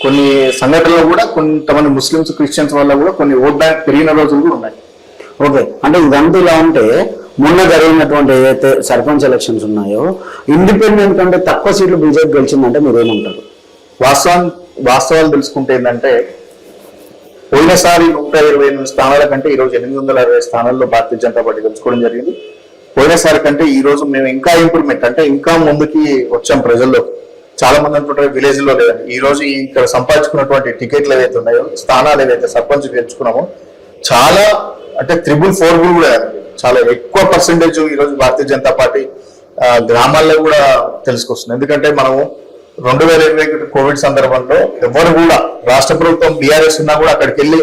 కొన్ని సంఘటనలు కూడా కొంతమంది ముస్లిమ్స్ క్రిస్టియన్స్ వల్ల కూడా కొన్ని ఓట్ బ్యాంక్ పెరిగిన రోజులు కూడా ఉన్నాయి. ఓకే, అంటే ఇదంతా ఇలా ఉంటే మొన్న జరిగినటువంటి ఏదైతే సర్పంచ్ ఎలక్షన్స్ ఉన్నాయో ఇండిపెండెంట్ కంటే తక్కువ సీట్లు బీజేపీ గెలిచిందంటే మీరు ఏమంటారు? వాస్తవాలు తెలుసుకుంటే ఏంటంటే పోయినసారి 128 స్థానాల కంటే ఈ రోజు 860 స్థానాల్లో భారతీయ జనతా పార్టీ గెలుచుకోవడం జరిగింది. పోయినసారి కంటే ఈ రోజు మేము ఇంకా ఇంప్రూవ్మెంట్ అంటే ఇంకా ముందుకి వచ్చాం. ప్రజల్లో చాలా మంది అంటుంటారు విలేజ్ లో లేదని. ఈ రోజు ఇక్కడ సంపాదించుకున్నటువంటి టికెట్లు ఏవైతే ఉన్నాయో, స్థానాలు ఏవైతే సర్పంచ్ గెలుచుకున్నామో చాలా అంటే 4 కూడా చాలా ఎక్కువ పర్సెంటేజ్ ఈ రోజు భారతీయ జనతా పార్టీ గ్రామాల్లో కూడా తెలుసుకొస్తుంది. ఎందుకంటే మనము 2021 కోవిడ్ సందర్భంలో ఎవరు కూడా రాష్ట్ర ప్రభుత్వం బీఆర్ఎస్ ఉన్నా కూడా అక్కడికి వెళ్ళి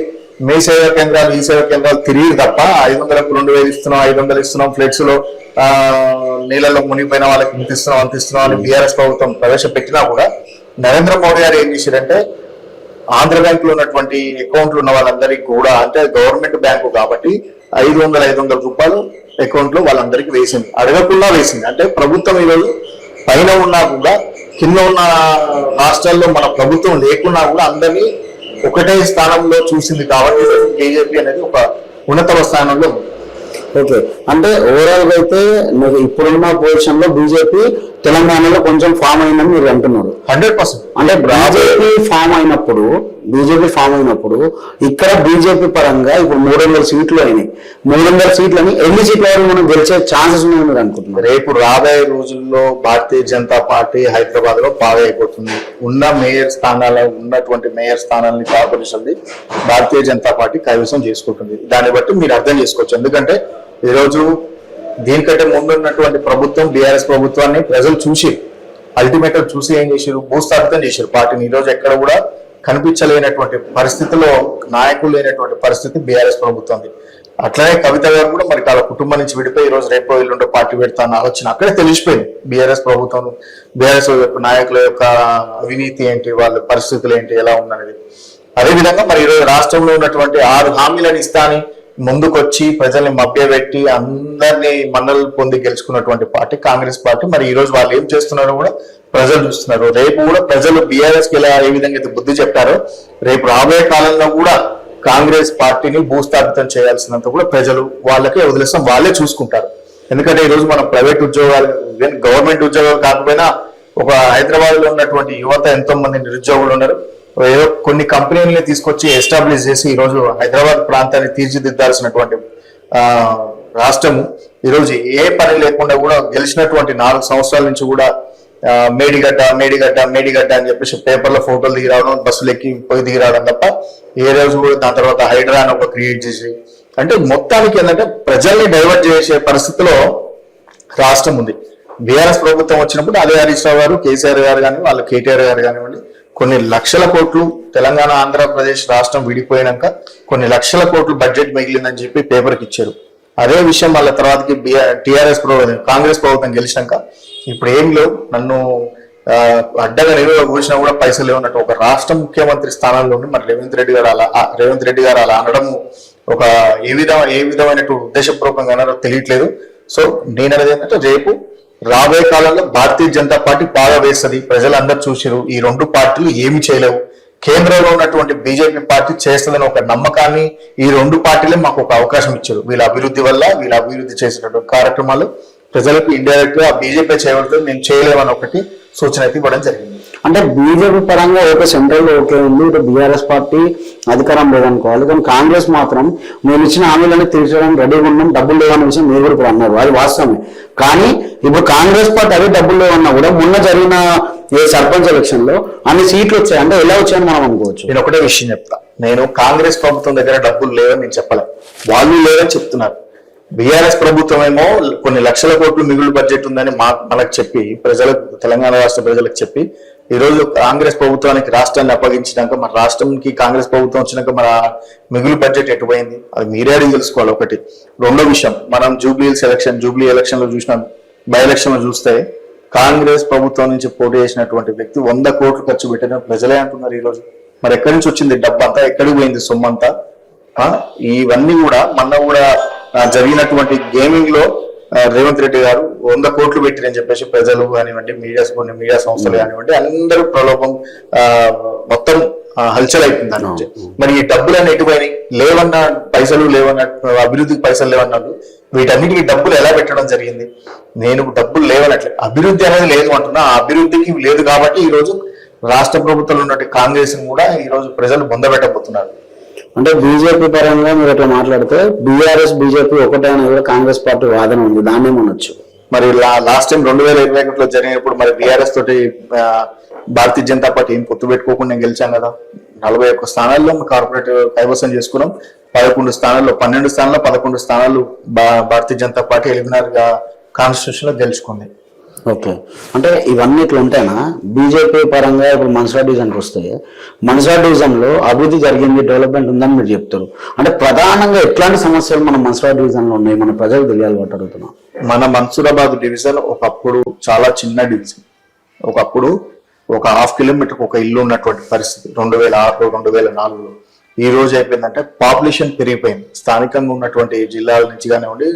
మీ సేవా కేంద్రాలు ఈ సేవా కేంద్రాలు తిరిగి తప్ప 500కు 2000 ఇస్తున్నాం, 500 ఇస్తున్నాం, ఫ్లెక్స్ లో నీళ్ళలో మునిగిపోయిన వాళ్ళకి ఇంత ఇస్తున్నాం అని బీఆర్ఎస్ ప్రభుత్వం ప్రవేశపెట్టినా కూడా నరేంద్ర మోడీ గారు ఏం చేశారంటే ఆంధ్ర బ్యాంక్ లో ఉన్నటువంటి అకౌంట్లు ఉన్న వాళ్ళందరికీ కూడా అంటే గవర్నమెంట్ బ్యాంకు కాబట్టి 500 రూపాయలు అకౌంట్ లో వాళ్ళందరికీ వేసింది, అడగకుండా వేసింది. అంటే ప్రభుత్వం ఈరోజు పైన ఉన్నా కూడా కింద ఉన్న రాష్ట్రాల్లో మన ప్రభుత్వం లేకున్నా కూడా అందరినీ ఒకటే స్థానంలో చూసింది కాబట్టి బీజేపీ అనేది ఒక ఉన్నత స్థానంలో ఉంది. ఓకే, అంటే ఓవరాల్ గా అయితే మీరు ఇప్పుడున్న పొజిషన్ లో బీజేపీ తెలంగాణలో కొంచెం ఫామ్ అయిందని మీరు అంటున్నారు. 100%. అంటే బీజేపీ ఫామ్ అయినప్పుడు ఇక్కడ బీజేపీ పరంగా ఇప్పుడు 300 సీట్లు అయినాయి. 300 సీట్లని ఎన్ని సీట్ల వరకు మనం గెలిచే ఛాన్సెస్ ఉన్నాయని మీరు అనుకుంటున్నారు? రేపు రాబోయే రోజుల్లో భారతీయ జనతా పార్టీ హైదరాబాద్ లో బాగా అయిపోతుంది. ఉన్నటువంటి mayor స్థానాలని corporation Bharatiya Janata party కైవసం చేసుకుంటుంది. దాన్ని బట్టి మీరు అర్థం చేసుకోవచ్చు. ఎందుకంటే ఈరోజు దీనికంటే ముందున్నటువంటి ప్రభుత్వం బీఆర్ఎస్ ప్రభుత్వాన్ని ప్రజలు చూసి అల్టిమేట్ చూసి ఏం చేశారు, భూస్థాపితం చేశారు పార్టీని. ఈ రోజు ఎక్కడ కూడా కనిపించలేనటువంటి పరిస్థితిలో నాయకులు లేనటువంటి పరిస్థితి బీఆర్ఎస్ ప్రభుత్వం. అట్లనే కవిత గారు కూడా మరి వాళ్ళ కుటుంబం నుంచి విడిపోయి ఈ రోజు రేపు ఎల్లుండో పార్టీ పెడతా అన్న ఆలోచన అక్కడే తెలిసిపోయింది. బీఆర్ఎస్ ప్రభుత్వం, బీఆర్ఎస్ నాయకుల యొక్క అవినీతి ఏంటి, వాళ్ళ పరిస్థితులు ఏంటి, ఎలా ఉందనేది. అదేవిధంగా మరి ఈరోజు రాష్ట్రంలో ఉన్నటువంటి 6 హామీలను ఇస్తాని ముందుకొచ్చి ప్రజల్ని మభ్యపెట్టి అందరినీ మన్నలు పొంది గెలుచుకున్నటువంటి పార్టీ కాంగ్రెస్ పార్టీ. మరి ఈ రోజు వాళ్ళు ఏం చేస్తున్నారో కూడా ప్రజలు చూస్తున్నారు. రేపు కూడా ప్రజలు బీఆర్ఎస్ కి ఏ విధంగా అయితే బుద్ధి చెప్పారో రేపు రాబోయే కాలంలో కూడా కాంగ్రెస్ పార్టీని భూస్థాపితం చేయాల్సినంత కూడా ప్రజలు వాళ్ళకే వదిలేస్తాం, వాళ్ళే చూసుకుంటారు. ఎందుకంటే ఈ రోజు మనం ప్రైవేట్ ఉద్యోగాలు, గవర్నమెంట్ ఉద్యోగాలు కాకపోయినా ఒక హైదరాబాద్ లో ఉన్నటువంటి యువత ఎంతో మంది నిరుద్యోగులు ఉన్నారు. ఏదో కొన్ని కంపెనీలని తీసుకొచ్చి ఎస్టాబ్లిష్ చేసి ఈ రోజు హైదరాబాద్ ప్రాంతాన్ని తీర్చిదిద్దాల్సినటువంటి రాష్ట్రము ఈరోజు ఏ పని లేకుండా కూడా గెలిచినటువంటి 4 సంవత్సరాల నుంచి కూడా మేడిగడ్డ అని చెప్పేసి పేపర్లో ఫోటోలు దిగి రావడం, బస్సులు ఎక్కి పోయి దిగి రావడం తప్ప ఏ రోజు కూడా దాని తర్వాత హైడ్రా అని ఒక క్రియేట్ చేసి అంటే మొత్తానికి ఏంటంటే ప్రజల్ని డైవర్ట్ చేసే పరిస్థితిలో రాష్ట్రం ఉంది. బీఆర్ఎస్ ప్రభుత్వం వచ్చినప్పుడు అదే హరీష్ రావు గారు, కేసీఆర్ గారు కానీ వాళ్ళు కేటీఆర్ గారు కానివ్వండి కొన్ని లక్షల కోట్లు తెలంగాణ ఆంధ్రప్రదేశ్ రాష్ట్రం విడిపోయినాక కొన్ని లక్షల కోట్లు బడ్జెట్ మిగిలిందని చెప్పి పేపర్కి ఇచ్చారు. అదే విషయం వాళ్ళ తర్వాతకి కాంగ్రెస్ ప్రభుత్వం గెలిచినాక ఇప్పుడు ఏం లేవు, నన్ను అడ్డగా నిలువ కూర్చినా కూడా పైసలు లేవన్నట్టు ఒక రాష్ట్ర ముఖ్యమంత్రి స్థానంలో ఉండి మరి రేవంత్ రెడ్డి గారు అలా అనడం ఒక ఏ విధమైనటువంటి ఉద్దేశపూర్వకంగా అన్నారో తెలియట్లేదు. సో నేను అనేది ఏంటంటే రేపు రాబోయే కాలంలో భారతీయ జనతా పార్టీ బాగా వేస్తుంది. ప్రజలందరూ చూసిరు ఈ 2 పార్టీలు ఏమి చేయలేవు. కేంద్రంలో ఉన్నటువంటి బీజేపీ పార్టీ చేస్తుందని ఒక నమ్మకాన్ని ఈ 2 పార్టీలే మాకు ఒక అవకాశం ఇచ్చారు. వీళ్ళ అభివృద్ధి వల్ల వీళ్ళ అభివృద్ధి చేసినటువంటి కార్యక్రమాలు ప్రజలకు ఇండైరెక్ట్ గా బీజేపీ చేయబడుతుంది, మేము చేయలేమని ఒకటి సూచన అయితే ఇవ్వడం జరిగింది. అంటే బీజేపీ పరంగా ఓకే, సెంట్రల్ ఓకే ఉంది, ఇటు బీఆర్ఎస్ పార్టీ అధికారం లేదనుకోవాలి. కానీ కాంగ్రెస్ మాత్రం మేము ఇచ్చిన హామీలను తీర్చడానికి రెడీగా ఉన్నాం, డబ్బులు లేవన్న విషయం మీరు కూడా అన్నారు, అది వాస్తవమే. కానీ ఇప్పుడు కాంగ్రెస్ పార్టీ అదే డబ్బులు లేవన్నా కూడా మొన్న జరిగిన సర్పంచ్ ఎలక్షన్ లో అన్ని సీట్లు వచ్చాయి. అంటే ఎలా వచ్చాయని మనం అనుకోవచ్చు. నేను ఒకటే విషయం చెప్తా, నేను కాంగ్రెస్ ప్రభుత్వం దగ్గర డబ్బులు లేవని నేను చెప్పలే, వాళ్ళు లేవని చెప్తున్నారు. బీఆర్ఎస్ ప్రభుత్వం ఏమో కొన్ని లక్షల కోట్లు మిగులు బడ్జెట్ ఉందని మనకు చెప్పి ప్రజలకు, తెలంగాణ రాష్ట్ర ప్రజలకు చెప్పి ఈ రోజు కాంగ్రెస్ ప్రభుత్వానికి రాష్ట్రాన్ని అప్పగించినాక మన రాష్ట్రంకి కాంగ్రెస్ ప్రభుత్వం వచ్చినాక మన మిగులు బడ్జెట్ ఎటుపోయింది అది మీరే అడిగి తెలుసుకోవాలి. ఒకటి. రెండో విషయం, మనం జూబ్లీ ఎలక్షన్ లో చూసినాం, బై ఎలక్షన్ లో చూస్తే కాంగ్రెస్ ప్రభుత్వం నుంచి పోటీ చేసినటువంటి వ్యక్తి 100 కోట్లు ఖర్చు పెట్టిన ప్రజలే అంటున్నారు. ఈ రోజు మరి ఎక్కడి నుంచి వచ్చింది డబ్బంతా, ఎక్కడికి పోయింది సొమ్మంతా? ఇవన్నీ కూడా మొన్న కూడా జరిగినటువంటి గేమింగ్ లో రేవంత్ రెడ్డి గారు 100 కోట్లు పెట్టిరని చెప్పేసి ప్రజలు కానివ్వండి, కొన్ని మీడియా సంస్థలు కానివ్వండి అందరూ ప్రలోభం మొత్తం హల్చల్ అయిపోయింది దాని నుంచి. మరి ఈ డబ్బులన్నీ ఎటుపోయినాయి? లేవన్న పైసలు లేవన్నట్టు, అభివృద్ధికి పైసలు లేవన్నట్టు వీటన్నిటికీ డబ్బులు ఎలా పెట్టడం జరిగింది? నేను డబ్బులు లేవనట్లే, అభివృద్ధి అనేది లేదు అంటున్నా. ఆ అభివృద్ధికి లేదు కాబట్టి ఈ రోజు రాష్ట్ర ప్రభుత్వంలో ఉన్నటువంటి కాంగ్రెస్ కూడా ఈ రోజు ప్రజలు బొందబెట్టబోతున్నారు. అంటే బీజేపీ పరంగా మీరు అట్లా మాట్లాడితే బీఆర్ఎస్ బీజేపీ ఒకటే అనేది కూడా కాంగ్రెస్ పార్టీ వాదన ఉంది, దాన్ని ఏమనొచ్చు. మరి లాస్ట్ టైం 2021లో జరిగినప్పుడు మరి బీఆర్ఎస్ తోటి భారతీయ జనతా పార్టీ ఏం పొత్తు పెట్టుకోకుండా గెలిచాం కదా. 41 స్థానాల్లో కార్పొరేట్ కైవసం చేసుకున్నాం. 11 స్థానాల్లో 12 స్థానాల్లో 11 స్థానాలు భారతీయ జనతా పార్టీ ఎలిమినార్ గా కాన్స్టిట్యూషన్ లో గెలుచుకుంది. ఓకే. అంటే ఇవన్నీ ఇట్లా ఉంటాయినా బీజేపీ పరంగా ఇప్పుడు మన్సూర్ డివిజన్కి వస్తే మన్సూర్ డివిజన్ లో అభివృద్ధి జరిగింది, డెవలప్మెంట్ ఉందని మీరు చెప్తారు. అంటే ప్రధానంగా ఎట్లాంటి సమస్యలు మన మన్సూర్ డివిజన్ లో ఉన్నాయి, మన ప్రజలు తెలియాలి కాబట్టి అడుగుతున్నాం. మన మన్సూరాబాద్ డివిజన్ ఒకప్పుడు చాలా చిన్న డివిజన్. ఒకప్పుడు ఒక 1/2 కిలోమీటర్ ఒక ఇల్లు ఉన్నటువంటి పరిస్థితి 2006 2004లో. ఈ రోజు అయిపోయిందంటే పాపులేషన్ పెరిగిపోయింది. స్థానికంగా ఉన్నటువంటి జిల్లాల నుంచి కానివ్వండి,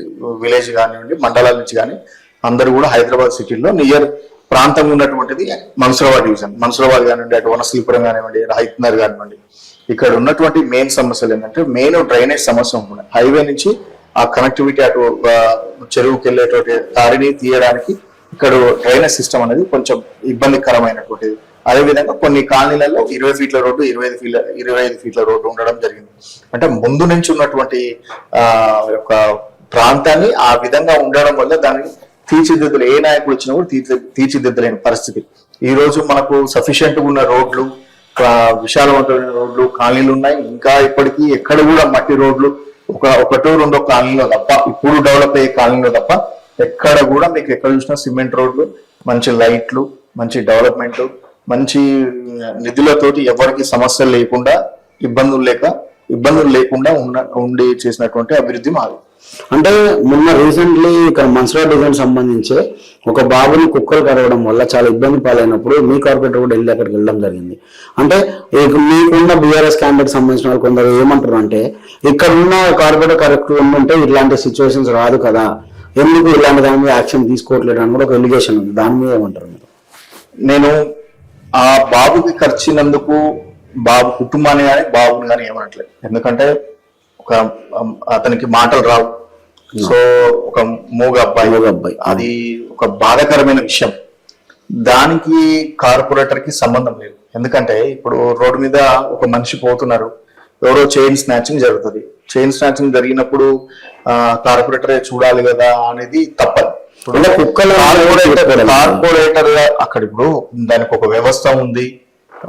విలేజ్ కానివ్వండి, మండలాల నుంచి కానీ అందరూ కూడా హైదరాబాద్ సిటీలో నియర్ ప్రాంతంగా ఉన్నటువంటిది మన్సూరాబాద్ డివిజన్. మన్సూరాబాద్ కానివ్వండి, అటు వనస్థలిపురం కానివ్వండి, హైత్నగర్ కానివ్వండి, ఇక్కడ ఉన్నటువంటి మెయిన్ సమస్యలు ఏంటంటే మెయిన్ డ్రైనేజ్ సమస్య ఉంటుంది. హైవే నుంచి ఆ కనెక్టివిటీ అటు చెరువుకి వెళ్ళేటువంటి దారిని తీయడానికి ఇక్కడ డ్రైనేజ్ సిస్టమ్ అనేది కొంచెం ఇబ్బందికరమైనటువంటిది. అదేవిధంగా కొన్ని కాలనీలలో 20 ఫీట్ల రోడ్డు 25 ఫీట్ల రోడ్డు ఉండడం జరిగింది. అంటే ముందు నుంచి ఉన్నటువంటి యొక్క ప్రాంతాన్ని ఆ విధంగా ఉండడం వల్ల దాన్ని తీర్చిదిద్దులు ఏ నాయకుడు వచ్చినా కూడా తీర్చిదిద్దలేని పరిస్థితి. ఈ రోజు మనకు సఫిషియెంట్ గా ఉన్న రోడ్లు, విశాలవంతమైన రోడ్లు, కాలనీలు ఉన్నాయి. ఇంకా ఇప్పటికీ ఎక్కడ కూడా మట్టి రోడ్లు ఒకటో రెండో కాలనీలో తప్ప, ఇప్పుడు డెవలప్ అయ్యే కాలనీలో తప్ప ఎక్కడ కూడా మీకు ఎక్కడ చూసినా సిమెంట్ రోడ్లు, మంచి లైట్లు, మంచి డెవలప్మెంట్, మంచి నిధులతోటి ఎవరికి సమస్యలు లేకుండా ఇబ్బందులు లేకుండా ఉండి చేసినటువంటి అభివృద్ధి మాది. అంటే మొన్న రీసెంట్లీ ఇక్కడ మన్సురా డివిజన్ సంబంధించి ఒక బాబుని కుక్కలు కరవడం వల్ల చాలా ఇబ్బంది పాలైనప్పుడు మీ కార్పొరేటర్ కూడా వెళ్ళి అక్కడికి వెళ్ళడం జరిగింది. అంటే మీకున్న బీఆర్ఎస్ క్యాండిడేట్ సంబంధించిన వాళ్ళు కొందరు ఏమంటారు అంటే, ఇక్కడ ఉన్న కార్పొరేటర్ కరెక్ట్ ఉంటే ఇట్లాంటి సిచ్యువేషన్స్ రాదు కదా, ఎందుకు ఇలాంటి దాని మీద యాక్షన్ తీసుకోవట్లేదు అని కూడా ఒక ఎలిగేషన్ ఉంది. దాని మీద ఏమంటారు మీరు? నేను ఆ బాబుకి ఖర్చినందుకు బాబు కుటుంబాన్ని కానీ బాబుని కానీ ఏమనట్లేదు. ఎందుకంటే అతనికి మాటలు రావు. సో ఒక మూగ అబ్బాయి, అది ఒక బాధాకరమైన విషయం. దానికి కార్పొరేటర్ కి సంబంధం లేదు. ఎందుకంటే ఇప్పుడు రోడ్డు మీద ఒక మనిషి పోతున్నారు, ఎవరో చైన్ స్నాచింగ్ జరుగుతుంది. చైన్ స్నాచింగ్ జరిగినప్పుడు కార్పొరేటరే చూడాలి కదా అనేది తప్పదు. కార్పొరేటర్ అక్కడ ఇప్పుడు దానికి ఒక వ్యవస్థ ఉంది,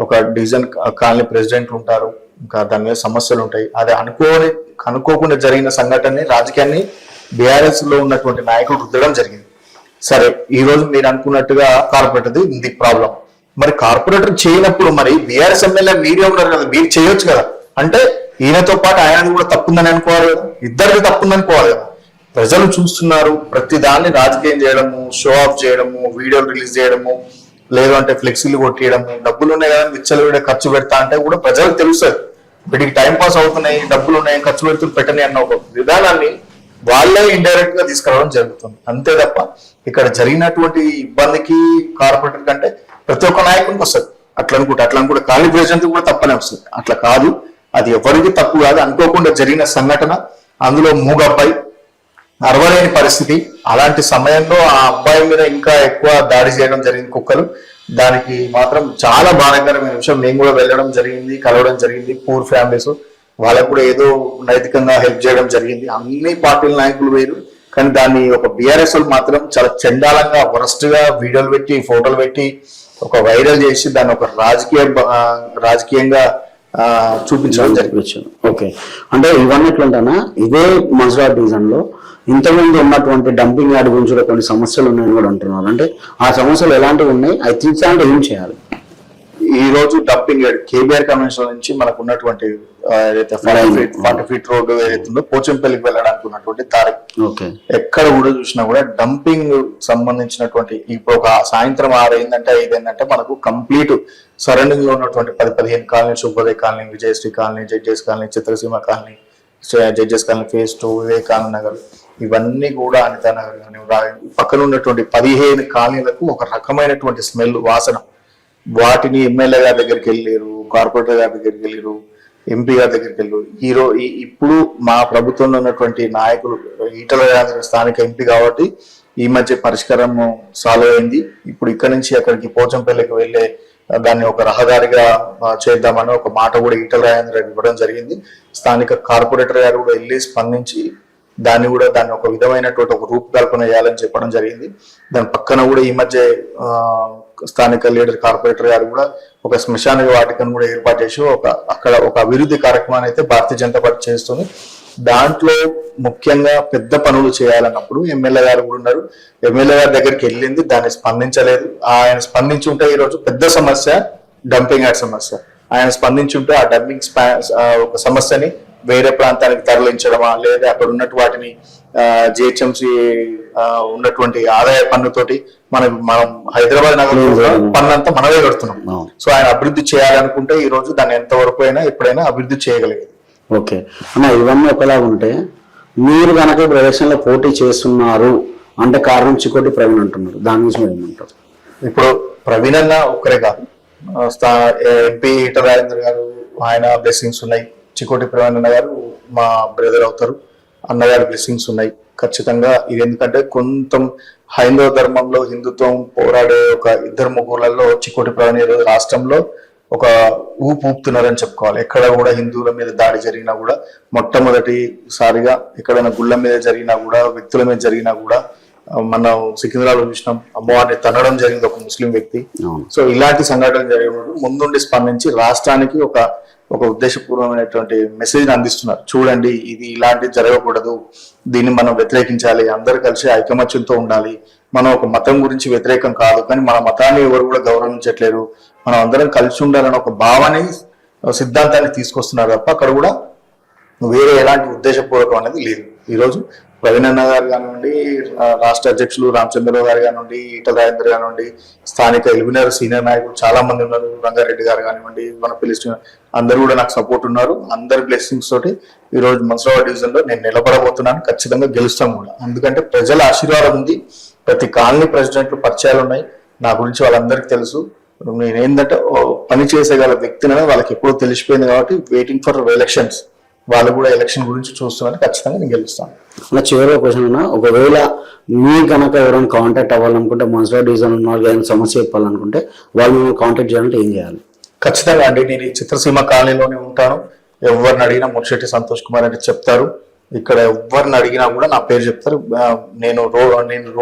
ఒక డివిజన్ కాలనీ ప్రెసిడెంట్ ఉంటారు, ఇంకా దాని మీద సమస్యలు ఉంటాయి. అది అనుకోకుండా జరిగిన సంఘటనని రాజకీయాన్ని బీఆర్ఎస్ లో ఉన్నటువంటి నాయకులు రుద్దడం జరిగింది. సరే, ఈ రోజు మీరు అనుకున్నట్టుగా కార్పొరేటర్ ఇది ప్రాబ్లం. మరి కార్పొరేటర్ చేయనప్పుడు మరి బీఆర్ఎస్ ఎమ్మెల్యే మీరే ఉన్నారు కదా, మీరు చేయొచ్చు కదా. అంటే ఈయనతో పాటు ఆయనది కూడా తప్పుందని అనుకోవాలి కదా, ఇద్దరిది తప్పుందనుకోవాలి కదా. ప్రజలు చూస్తున్నారు, ప్రతి దాన్ని రాజకీయం చేయడము, షో ఆఫ్ చేయడము, వీడియోలు రిలీజ్ చేయడము, లేదు అంటే ఫ్లెక్సీలు కొట్టేయడము, డబ్బులు ఉన్నాయి కదా విచ్చలవిడ ఖర్చు పెడతా అంటే కూడా ప్రజలకు తెలుస్తుంది వీటికి టైం పాస్ అవుతున్నాయి, డబ్బులు ఉన్నాయి, ఖర్చు పెడుతున్న పెట్టని అన్న ఒక విధానాన్ని వాళ్ళే ఇండైరెక్ట్ గా తీసుకురావడం జరుగుతుంది. అంతే తప్ప ఇక్కడ జరిగినటువంటి ఇబ్బందికి కార్పొరేటర్ కంటే ప్రతి ఒక్క నాయకునికి వస్తుంది. అట్లా అనుకుంటే కాలనీ ప్రెసిడెంట్ కూడా తప్పనే వస్తుంది. అట్లా కాదు, అది ఎవరికి తప్పు కాదు. అనుకోకుండా జరిగిన సంఘటన, అందులో మూగ అబ్బాయి, అరవలేని పరిస్థితి. అలాంటి సమయంలో ఆ అబ్బాయి మీద ఇంకా ఎక్కువ దాడి చేయడం జరిగింది కుక్కలు. దానికి మాత్రం చాలా బాధాకరమైన విషయం. మేము కూడా వెళ్ళడం జరిగింది, కలవడం జరిగింది. పూర్ ఫ్యామిలీస్, వాళ్ళకు కూడా ఏదో నైతికంగా హెల్ప్ చేయడం జరిగింది. అన్ని పార్టీల నాయకులు వేరు, కానీ దాన్ని ఒక బీఆర్ఎస్ వాళ్ళు మాత్రం చాలా చండాలంగా, వరస్ట్ గా వీడియోలు పెట్టి, ఫోటోలు పెట్టి, ఒక వైరల్ చేసి దాన్ని ఒక రాజకీయంగా చూపించడం జరిగింది. ఓకే, అంటే ఇవన్నీ ఎట్లుంటానా, ఇదే మన్సురా డివిజన్ లో ఇంతకుముందు ఉన్నటువంటి డంపింగ్ యార్డ్ గురించి కూడా కొన్ని సమస్యలు ఉన్నాయని కూడా అంటున్నారు. అంటే ఆ సమస్యలు ఎలాంటివి ఉన్నాయి, అవి తీర్చాలంటే ఏం చేయాలి? ఈ రోజు డంపింగ్ యార్డ్ కేబీఆర్ కన్వెన్షన్ నుంచి మనకు ఉన్నటువంటి ఏదైతే 40 ఫీట్ రోడ్డు ఏదైతే ఉందో పోచంపల్లికి వెళ్ళడానికి ఉన్నటువంటి దారి, ఎక్కడ కూడా చూసినా కూడా డంపింగ్ సంబంధించినటువంటి, ఇప్పుడు ఒక సాయంత్రం 6 అయిందంటే 5 అయిందంటే మనకు కంప్లీట్ సరౌండింగ్ లో ఉన్నటువంటి 10-15 colony, Shubhodaya colony, Vijayashri colony, judges colony, Chitraseema colony, judges colony phase 2, Vivekananda Nagar, ఇవన్నీ కూడా అనితా నగర్ కానీ పక్కన ఉన్నటువంటి 15 కాలనీలకు ఒక రకమైనటువంటి స్మెల్, వాసన. వాటిని ఎమ్మెల్యే గారి దగ్గరికి వెళ్ళారు, కార్పొరేటర్ గారి దగ్గరికి వెళ్ళారు, ఎంపీ గారి దగ్గరికి వెళ్ళారు. ఇప్పుడు మా ప్రభుత్వంలో ఉన్నటువంటి నాయకులు, ఈటల రాజేందర్ స్థానిక ఎంపీ కాబట్టి ఈ మధ్య పరిష్కారం సాల్వ్ అయింది. ఇప్పుడు ఇక్కడ నుంచి అక్కడికి పోచంపల్లికి వెళ్ళే దాన్ని ఒక రహదారిగా చేద్దామని ఒక మాట కూడా ఈటల రాజేందర్ ఇవ్వడం జరిగింది. స్థానిక కార్పొరేటర్ గారు కూడా వెళ్ళి స్పందించి దాన్ని ఒక విధమైనటువంటి ఒక రూపకల్పన చేయాలని చెప్పడం జరిగింది. దాని పక్కన కూడా ఈ మధ్య స్థానిక లీడర్ కార్పొరేటర్ గారు కూడా ఒక శ్మశాన వాటికను కూడా ఏర్పాటు చేసి అక్కడ ఒక అభివృద్ధి కార్యక్రమాన్ని అయితే భారతీయ జనతా పార్టీ చేస్తుంది. దాంట్లో ముఖ్యంగా పెద్ద పనులు చేయాలన్నప్పుడు ఎమ్మెల్యే గారు కూడా ఉన్నారు. ఎమ్మెల్యే గారి దగ్గరికి వెళ్ళింది, దాన్ని స్పందించలేదు. ఆయన స్పందించి ఉంటే ఈరోజు పెద్ద సమస్య డంపింగ్ యార్డ్ సమస్య. ఆయన స్పందించి ఉంటే ఆ డంపింగ్ ఒక సమస్యని వేరే ప్రాంతానికి తరలించడమా, లేదా అక్కడ ఉన్నట్టు వాటిని జిహెచ్ఎంసి ఉన్నటువంటి ఆదాయ పన్నుతోటి మనం హైదరాబాద్ నగరంలో పన్నంతా మనమే కడుతున్నాం. సో ఆయన అభివృద్ధి చేయాలనుకుంటే ఈ రోజు దాన్ని ఎంతవరకు అయినా ఎప్పుడైనా అభివృద్ధి చేయగలిగేది. ఓకే అన్న, ఇవన్నీ ఒకలా ఉంటే మీరు కనుక ఇప్పుడు ఎలక్షన్లో పోటీ చేస్తున్నారు అంటే కారణం చికోటి ప్రవీణ్ అంటున్నారు, దాని గురించి ఏమంటారు? ఇప్పుడు ప్రవీణ్ అన్న ఒక్కరే కాదు, ఎంపీ ఈటల రాజేందర్ గారు ఆయన బ్లెస్సింగ్స్ ఉన్నాయి. చికోటి ప్రవీణ్ అన్న గారు మా బ్రదర్ అవుతారు. అన్నగారి బ్లెస్సింగ్స్ ఉన్నాయి ఖచ్చితంగా. ఇది ఎందుకంటే కొంత హైందవ ధర్మంలో హిందుత్వం పోరాడే ఒక ఇద్దరు ముగ్గురులలో చిక్కోటి ప్రవీణ్ ఈరోజు రాష్ట్రంలో ఒక ఊపుతున్నారని చెప్పుకోవాలి. ఎక్కడ కూడా హిందువుల మీద దాడి జరిగినా కూడా, మొట్టమొదటిసారిగా ఎక్కడైనా గుళ్ళ మీద జరిగినా కూడా, వ్యక్తుల మీద జరిగినా కూడా, మనం సికింద్రాబాద్ చూసినాం అమ్మవారిని తన్నడం జరిగింది ఒక ముస్లిం వ్యక్తి. సో ఇలాంటి సంఘటనలు జరిగినప్పుడు ముందుండి స్పందించి రాష్ట్రానికి ఒక ఉద్దేశపూర్వమైనటువంటి మెసేజ్ అందిస్తున్నారు. చూడండి, ఇది ఇలాంటివి జరగకూడదు, దీన్ని మనం వ్యతిరేకించాలి, అందరు కలిసి ఐకమత్యంతో ఉండాలి, మనం ఒక మతం గురించి వ్యతిరేకం కాదు, కానీ మన మతాన్ని ఎవరు కూడా గౌరవించట్లేరు, మనం అందరం కలిసి ఉండాలని ఒక భావాన్ని సిద్ధాంతాన్ని తీసుకొస్తున్నారు తప్ప అక్కడ కూడా వేరే ఎలాంటి ఉద్దేశపూర్వకం అనేది లేదు. ఈరోజు ప్రవీణ్ అన్న గారు కానివ్వండి, రాష్ట్ర అధ్యక్షులు రామచంద్రరావు గారు కానివ్వండి, ఈటల రాజేందర్ కానివ్వండి, స్థానిక ఎలిమినర్ సీనియర్ నాయకులు చాలా మంది ఉన్నారు, రంగారెడ్డి గారు కానివ్వండి, మన పిలిచిన అందరూ కూడా నాకు సపోర్ట్ ఉన్నారు. అందరి బ్లెస్సింగ్స్ తోటి ఈ రోజు మన్సూరాబాద్ డివిజన్ లో నేను నిలబడబోతున్నాను. ఖచ్చితంగా గెలుస్తాం కూడా, ఎందుకంటే ప్రజల ఆశీర్వాదం ఉంది. ప్రతి కాలనీ ప్రెసిడెంట్లు పరిచయాలు ఉన్నాయి, నా గురించి వాళ్ళందరికీ తెలుసు. నేను ఏంటంటే పని చేసేగల వ్యక్తిని వాళ్ళకి ఎప్పుడూ తెలిసిపోయింది కాబట్టి వెయిటింగ్ ఫర్ ఎలక్షన్స్, వాళ్ళు కూడా ఎలక్షన్ గురించి చూస్తున్నారు. ఖచ్చితంగా నేను గెలుస్తాను. నా చివరి క్వశ్చన్ ఉన్నా, ఒకవేళ మీ కనుక ఎవరైనా కాంటాక్ట్ అవ్వాలనుకుంటే, మున్సిపల్ డివిజన్ ఉన్న వాళ్ళకి ఏదైనా సమస్య చెప్పాలనుకుంటే వాళ్ళు కాంటాక్ట్ చేయాలంటే ఏం చేయాలి? ఖచ్చితంగా అండి, నేను ఈ చిత్రసీమ కాలనీలోనే ఉంటాను. ఎవరిని అడిగినా మున్షెట్టి సంతోష్ కుమార్ అంటే చెప్తారు. ఇక్కడ ఎవరిని అడిగినా కూడా నా పేరు చెప్తారు. నేను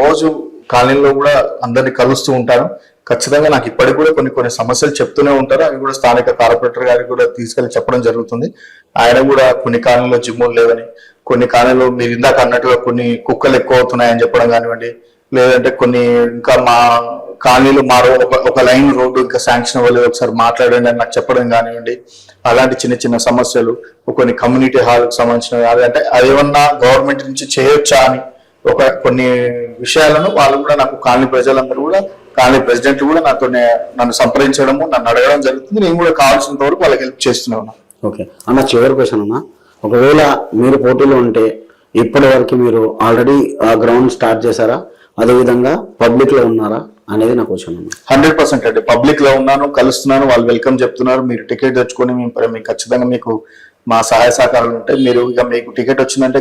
రోజు కాలనీలో కూడా అందరినీ కలుస్తూ ఉంటాను. ఖచ్చితంగా నాకు ఇప్పటికి కూడా కొన్ని సమస్యలు చెప్తూనే ఉంటారు. అవి కూడా స్థానిక కార్పొరేటర్ గారికి కూడా తీసుకెళ్లి చెప్పడం జరుగుతుంది. ఆయన కూడా కొన్ని కాలనీలో జిమ్ములు లేవని, కొన్ని కాలనీలో మీరు ఇందాక అన్నట్టుగా కొన్ని కుక్కలు ఎక్కువ అవుతున్నాయని చెప్పడం కానివ్వండి, లేదంటే కొన్ని ఇంకా మా కాలనీలో ఒక లైన్ రోడ్డు ఇంకా శాంక్షన్ అవ్వలేదు, ఒకసారి మాట్లాడండి అని నాకు చెప్పడం కానివ్వండి, అలాంటి చిన్న చిన్న సమస్యలు, కొన్ని కమ్యూనిటీ హాల్కి సంబంధించినవి, అదంటే అదేమన్నా గవర్నమెంట్ నుంచి చేయొచ్చా అని కొన్ని విషయాలను వాళ్ళు కూడా నాకు కాలనీ ప్రజలందరూ కూడా, కాలనీ ప్రెసిడెంట్లు కూడా నన్ను సంప్రదించడము, నన్ను అడగడం జరుగుతుంది. నేను కూడా కావాల్సినంత వరకు వాళ్ళకి హెల్ప్ చేస్తూనే ఉన్నాను. ఓకే అన్న, చివరి క్వశ్చన్ అన్న, ఒకవేళ మీరు పోటీలో ఉంటే ఇప్పటి వరకు మీరు ఆల్రెడీ గ్రౌండ్ స్టార్ట్ చేశారా, అదేవిధంగా పబ్లిక్ లో ఉన్నారా అనేది నా క్వశ్చన్ అన్న. 100% అండి, పబ్లిక్ లో ఉన్నాను, కలుస్తున్నాను, వాళ్ళు వెల్కమ్ చెప్తున్నారు. మీరు టికెట్ తెచ్చుకొని మేము ఖచ్చితంగా మీకు మా సహాయ సహకారాలు ఉంటాయి. మీరు ఇక మీకు టికెట్ వచ్చిందంటే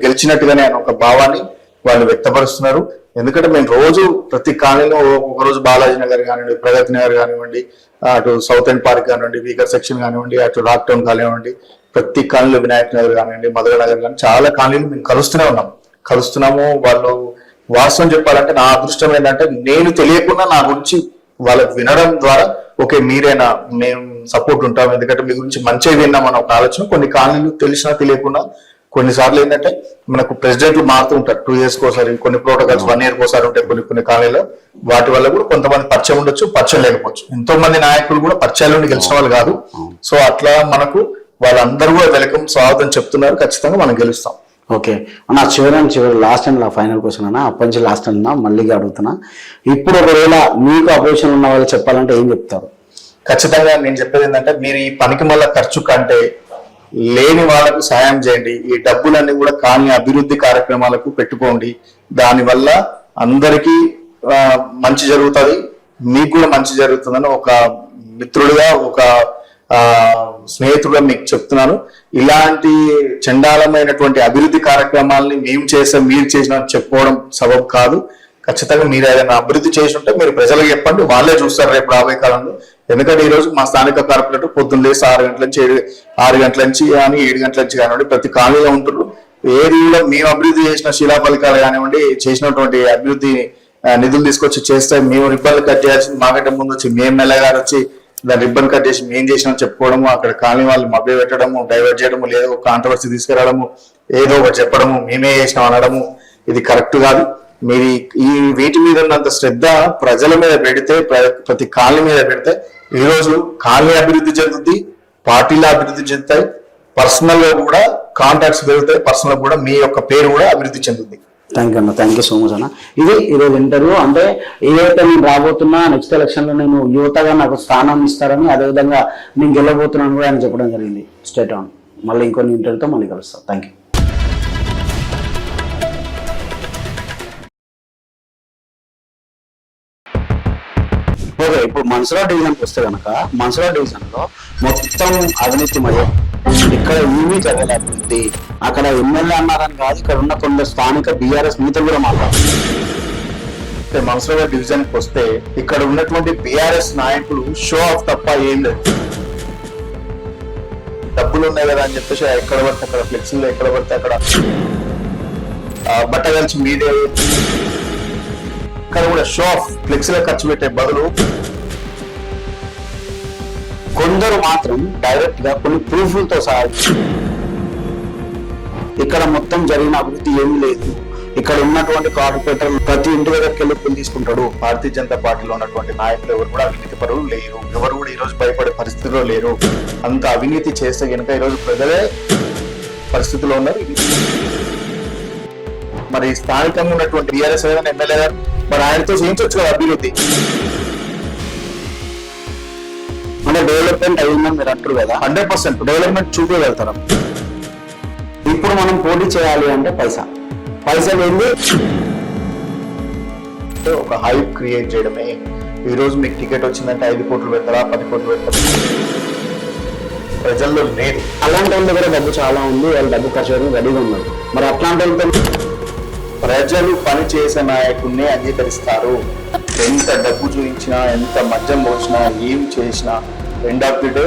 గెలిచినట్టుగానే అని ఒక భావాన్ని వాళ్ళు వ్యక్తపరుస్తున్నారు. ఎందుకంటే మేము రోజు ప్రతి కాలనీలో ఒకరోజు బాలాజీ నగర్ కానివ్వండి, ప్రగతి నగర్ కానివ్వండి, అటు సౌత్ ఎండ్ పార్క్ కానివ్వండి, వీకర్ సెక్షన్ కానివ్వండి, అటు రాక్ టౌన్ కానివ్వండి, ప్రతి కాలనీలో వినాయక్ నగర్ కానివ్వండి, మధుర నగర్ కానీ చాలా కాలనీలు మేము కలుస్తున్నాము. వాళ్ళు వాస్తవం చెప్పాలంటే నా అదృష్టం ఏంటంటే నేను తెలియకుండా నా గురించి వాళ్ళకి వినడం ద్వారా ఓకే మీరేనా, మేము సపోర్ట్ ఉంటాం, ఎందుకంటే మీ గురించి మంచిగా విన్నాం అన్న ఒక ఆలోచన. కొన్ని కాలనీలు తెలిసినా తెలియకుండా కొన్నిసార్లు ఏంటంటే మనకు ప్రెసిడెంట్లు మారుతూ ఉంటారు 2 years ఒకసారి, కొన్ని ప్రోటోకాల్స్ 1 year ఒకసారి ఉంటాయి కొన్ని కాలనీలో. వాటి వల్ల కూడా కొంతమంది పరిచయం ఉండొచ్చు, పరిచయం లేకపోవచ్చు. ఎంతో మంది నాయకులు కూడా పరిచయాలు గెలిచిన వాళ్ళు కాదు. సో అట్లా మనకు వాళ్ళందరూ కూడా వెల్కమ్, స్వాగతం చెప్తున్నారు. ఖచ్చితంగా మనం గెలుస్తాం. ఓకే అన్న, చివరి లాస్ట్ అండ్ ఫైనల్ క్వశ్చన్ అన్న, అప్పటి లాస్ట్ అన్న మళ్ళీ అడుగుతున్నా, ఇప్పుడు ఒకవేళ మీకు అపోజిషన్ ఉన్న వాళ్ళు చెప్పాలంటే ఏం చెప్తారు? ఖచ్చితంగా నేను చెప్పేది ఏంటంటే, మీరు ఈ పనికి మళ్ళీ ఖర్చు కంటే లేని వాళ్ళకు సాయం చేయండి. ఈ డబ్బులన్నీ కూడా కాలనీ అభివృద్ధి కార్యక్రమాలకు పెట్టుకోండి. దానివల్ల అందరికీ మంచి జరుగుతుంది, మీకు కూడా మంచి జరుగుతుందని ఒక మిత్రుడిగా, ఒక స్నేహితుడుగా మీకు చెప్తున్నాను. ఇలాంటి చండాలమైనటువంటి అభివృద్ధి కార్యక్రమాలని మేము చేసాం, మీరు చేసిన చెప్పుకోవడం సబబు కాదు. ఖచ్చితంగా మీరు ఏదైనా అభివృద్ధి చేసి ఉంటే మీరు ప్రజలకు చెప్పండి, వాళ్ళే చూస్తారు రేపు రాబోయే కాలంలో. ఎందుకంటే ఈ రోజు మా స్థానిక కార్పొరేటర్ పొద్దున్న లేసి 6 గంటల నుంచి 7 గంటల నుంచి కానీ 7 గంటల నుంచి కానివ్వండి ప్రతి కాలనీలో ఉంటున్నారు. ఏరియాలో మేము అభివృద్ధి చేసిన శిలాఫలికాలు కానివ్వండి, చేసినటువంటి అభివృద్ధి నిధులు తీసుకొచ్చి చేస్తే మేము రిబ్బన్లు కట్ చేయాల్సింది మాకంటే ముందు వచ్చి మేము మెల్లగారు వచ్చి దాన్ని రిబ్బన్ కట్ చేసి మేము చేసినా చెప్పుకోవడము, అక్కడ కాలనీ వాళ్ళు మభ్య పెట్టడము, డైవర్ట్ చేయడము, లేదా ఒక కాంట్రవర్సీ తీసుకురావడము, ఏదో ఒకటి చెప్పడము, మేమే చేసినాం అనడము, ఇది కరెక్ట్ కాదు. మీరు ఈ వీటి మీద ఉన్నంత శ్రద్ధ ప్రజల మీద పెడితే, ప్రతి కాలనీ మీద పెడితే ఈ రోజు కాలనీ అభివృద్ధి చెందుతుంది, పార్టీల అభివృద్ధి చెందుతాయి, పర్సనల్ గా కూడా కాంటాక్ట్స్ పెరుగుతాయి, పర్సనల్ కూడా మీ యొక్క పేరు కూడా అభివృద్ధి చెందుతుంది. థ్యాంక్ యూ అన్న, థ్యాంక్ యూ సో మచ్ అన్న. ఇది ఈరోజు ఇంటర్వ్యూ. అంటే ఏదైతే నేను రాబోతున్నా నెక్స్ట్ ఎలక్షన్ లో నేను యువతగా నాకు స్థానం ఇస్తారని, అదేవిధంగా నేను గెలవబోతున్నాను కూడా ఆయన చెప్పడం జరిగింది. స్టేట్ ఆన్, మళ్ళీ ఇంకొన్ని ఇంటర్వ్యూతో మళ్ళీ కలుస్తాం. Thank you. ఓకే, ఇప్పుడు మన్సూరాబాద్ డివిజన్కి వస్తే కనుక మన్సూరాబాద్ డివిజన్ లో మొత్తం అవినీతిమయం, ఇక్కడ ఏమీ జరగలేదు అభివృద్ధి. అక్కడ ఎమ్మెల్యే అన్నారని కాదు, ఇక్కడ ఉన్న కొందరు స్థానిక బీఆర్ఎస్ నేతలు కూడా మాట్లాడారు. మనసురాబాద్ డివిజన్ కి వస్తే ఇక్కడ ఉన్నటువంటి బీఆర్ఎస్ నాయకులు షో ఆఫ్ తప్ప ఏం లేదు. డబ్బులు ఉన్నాయి కదా అని చెప్పేసి ఎక్కడ పడితే అక్కడ ఫ్లెక్సీలు, ఎక్కడ పడితే అక్కడ బట్టగలిసి మీడియా, ఇక్కడ కూడా షో ఆఫ్ ఫ్లెక్సీలో ఖర్చు పెట్టే బదులు కొందరు మాత్రం డైరెక్ట్ గా కొన్ని ప్రూఫ్లతో సహా ఇక్కడ మొత్తం జరిగిన అభివృద్ధి ఏమీ లేదు, ఇక్కడ ఉన్నటువంటి కార్పొరేటర్ ప్రతి ఇంటి దగ్గరికి వెళ్ళి పులు తీసుకుంటాడు. భారతీయ జనతా పార్టీలో ఉన్నటువంటి నాయకులు ఎవరు కూడా అవినీతి పరులు లేరు, ఎవరు కూడా ఈ రోజు భయపడే పరిస్థితిలో లేరు. అంత అవినీతి చేస్తే కనుక ఈ రోజు ప్రజలే పరిస్థితిలో ఉన్నారు. మరి స్థానికంగా ఉన్నటువంటి బీఆర్ఎస్ ఎమ్మెల్యే గారు మరి ఆయనతో చేయించవచ్చు కదా అభివృద్ధి. అంటే డెవలప్మెంట్ అయ్యిందని మీరు అంటారు కదా, 100% డెవలప్మెంట్ చూపగలుగుతారు. ఇప్పుడు మనం పోటీ చేయాలి అంటే పైసలు ఏంది, ఒక హైప్ క్రియేట్ చేయడమే. ఈ రోజు మీకు టికెట్ వచ్చిందంటే 5 కోట్లు పెడతారా, 10 కోట్లు పెడతారా, ప్రజల్లో లేదు. అలాంటి వాళ్ళ దగ్గర డబ్బు చాలా ఉంది, వాళ్ళు డబ్బు ఖర్చు చేయడం రెడీగా ఉన్నారు. మరి అట్లాంటి వాళ్ళతో ప్రజలు పని చేసే నాయకుడిని అంగీకరిస్తారు. ఎంత డబ్బు చూపించినా, ఎంత మద్యం పోసినా, ఏం చేసినా ఎండ్ ఆఫ్ ది డే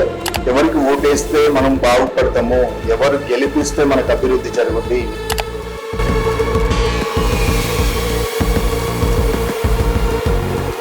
ఎవరికి ఓటేస్తే మనం బాగుపడతాము, ఎవరు గెలిపిస్తే మనకు అభివృద్ధి జరుగుద్ది,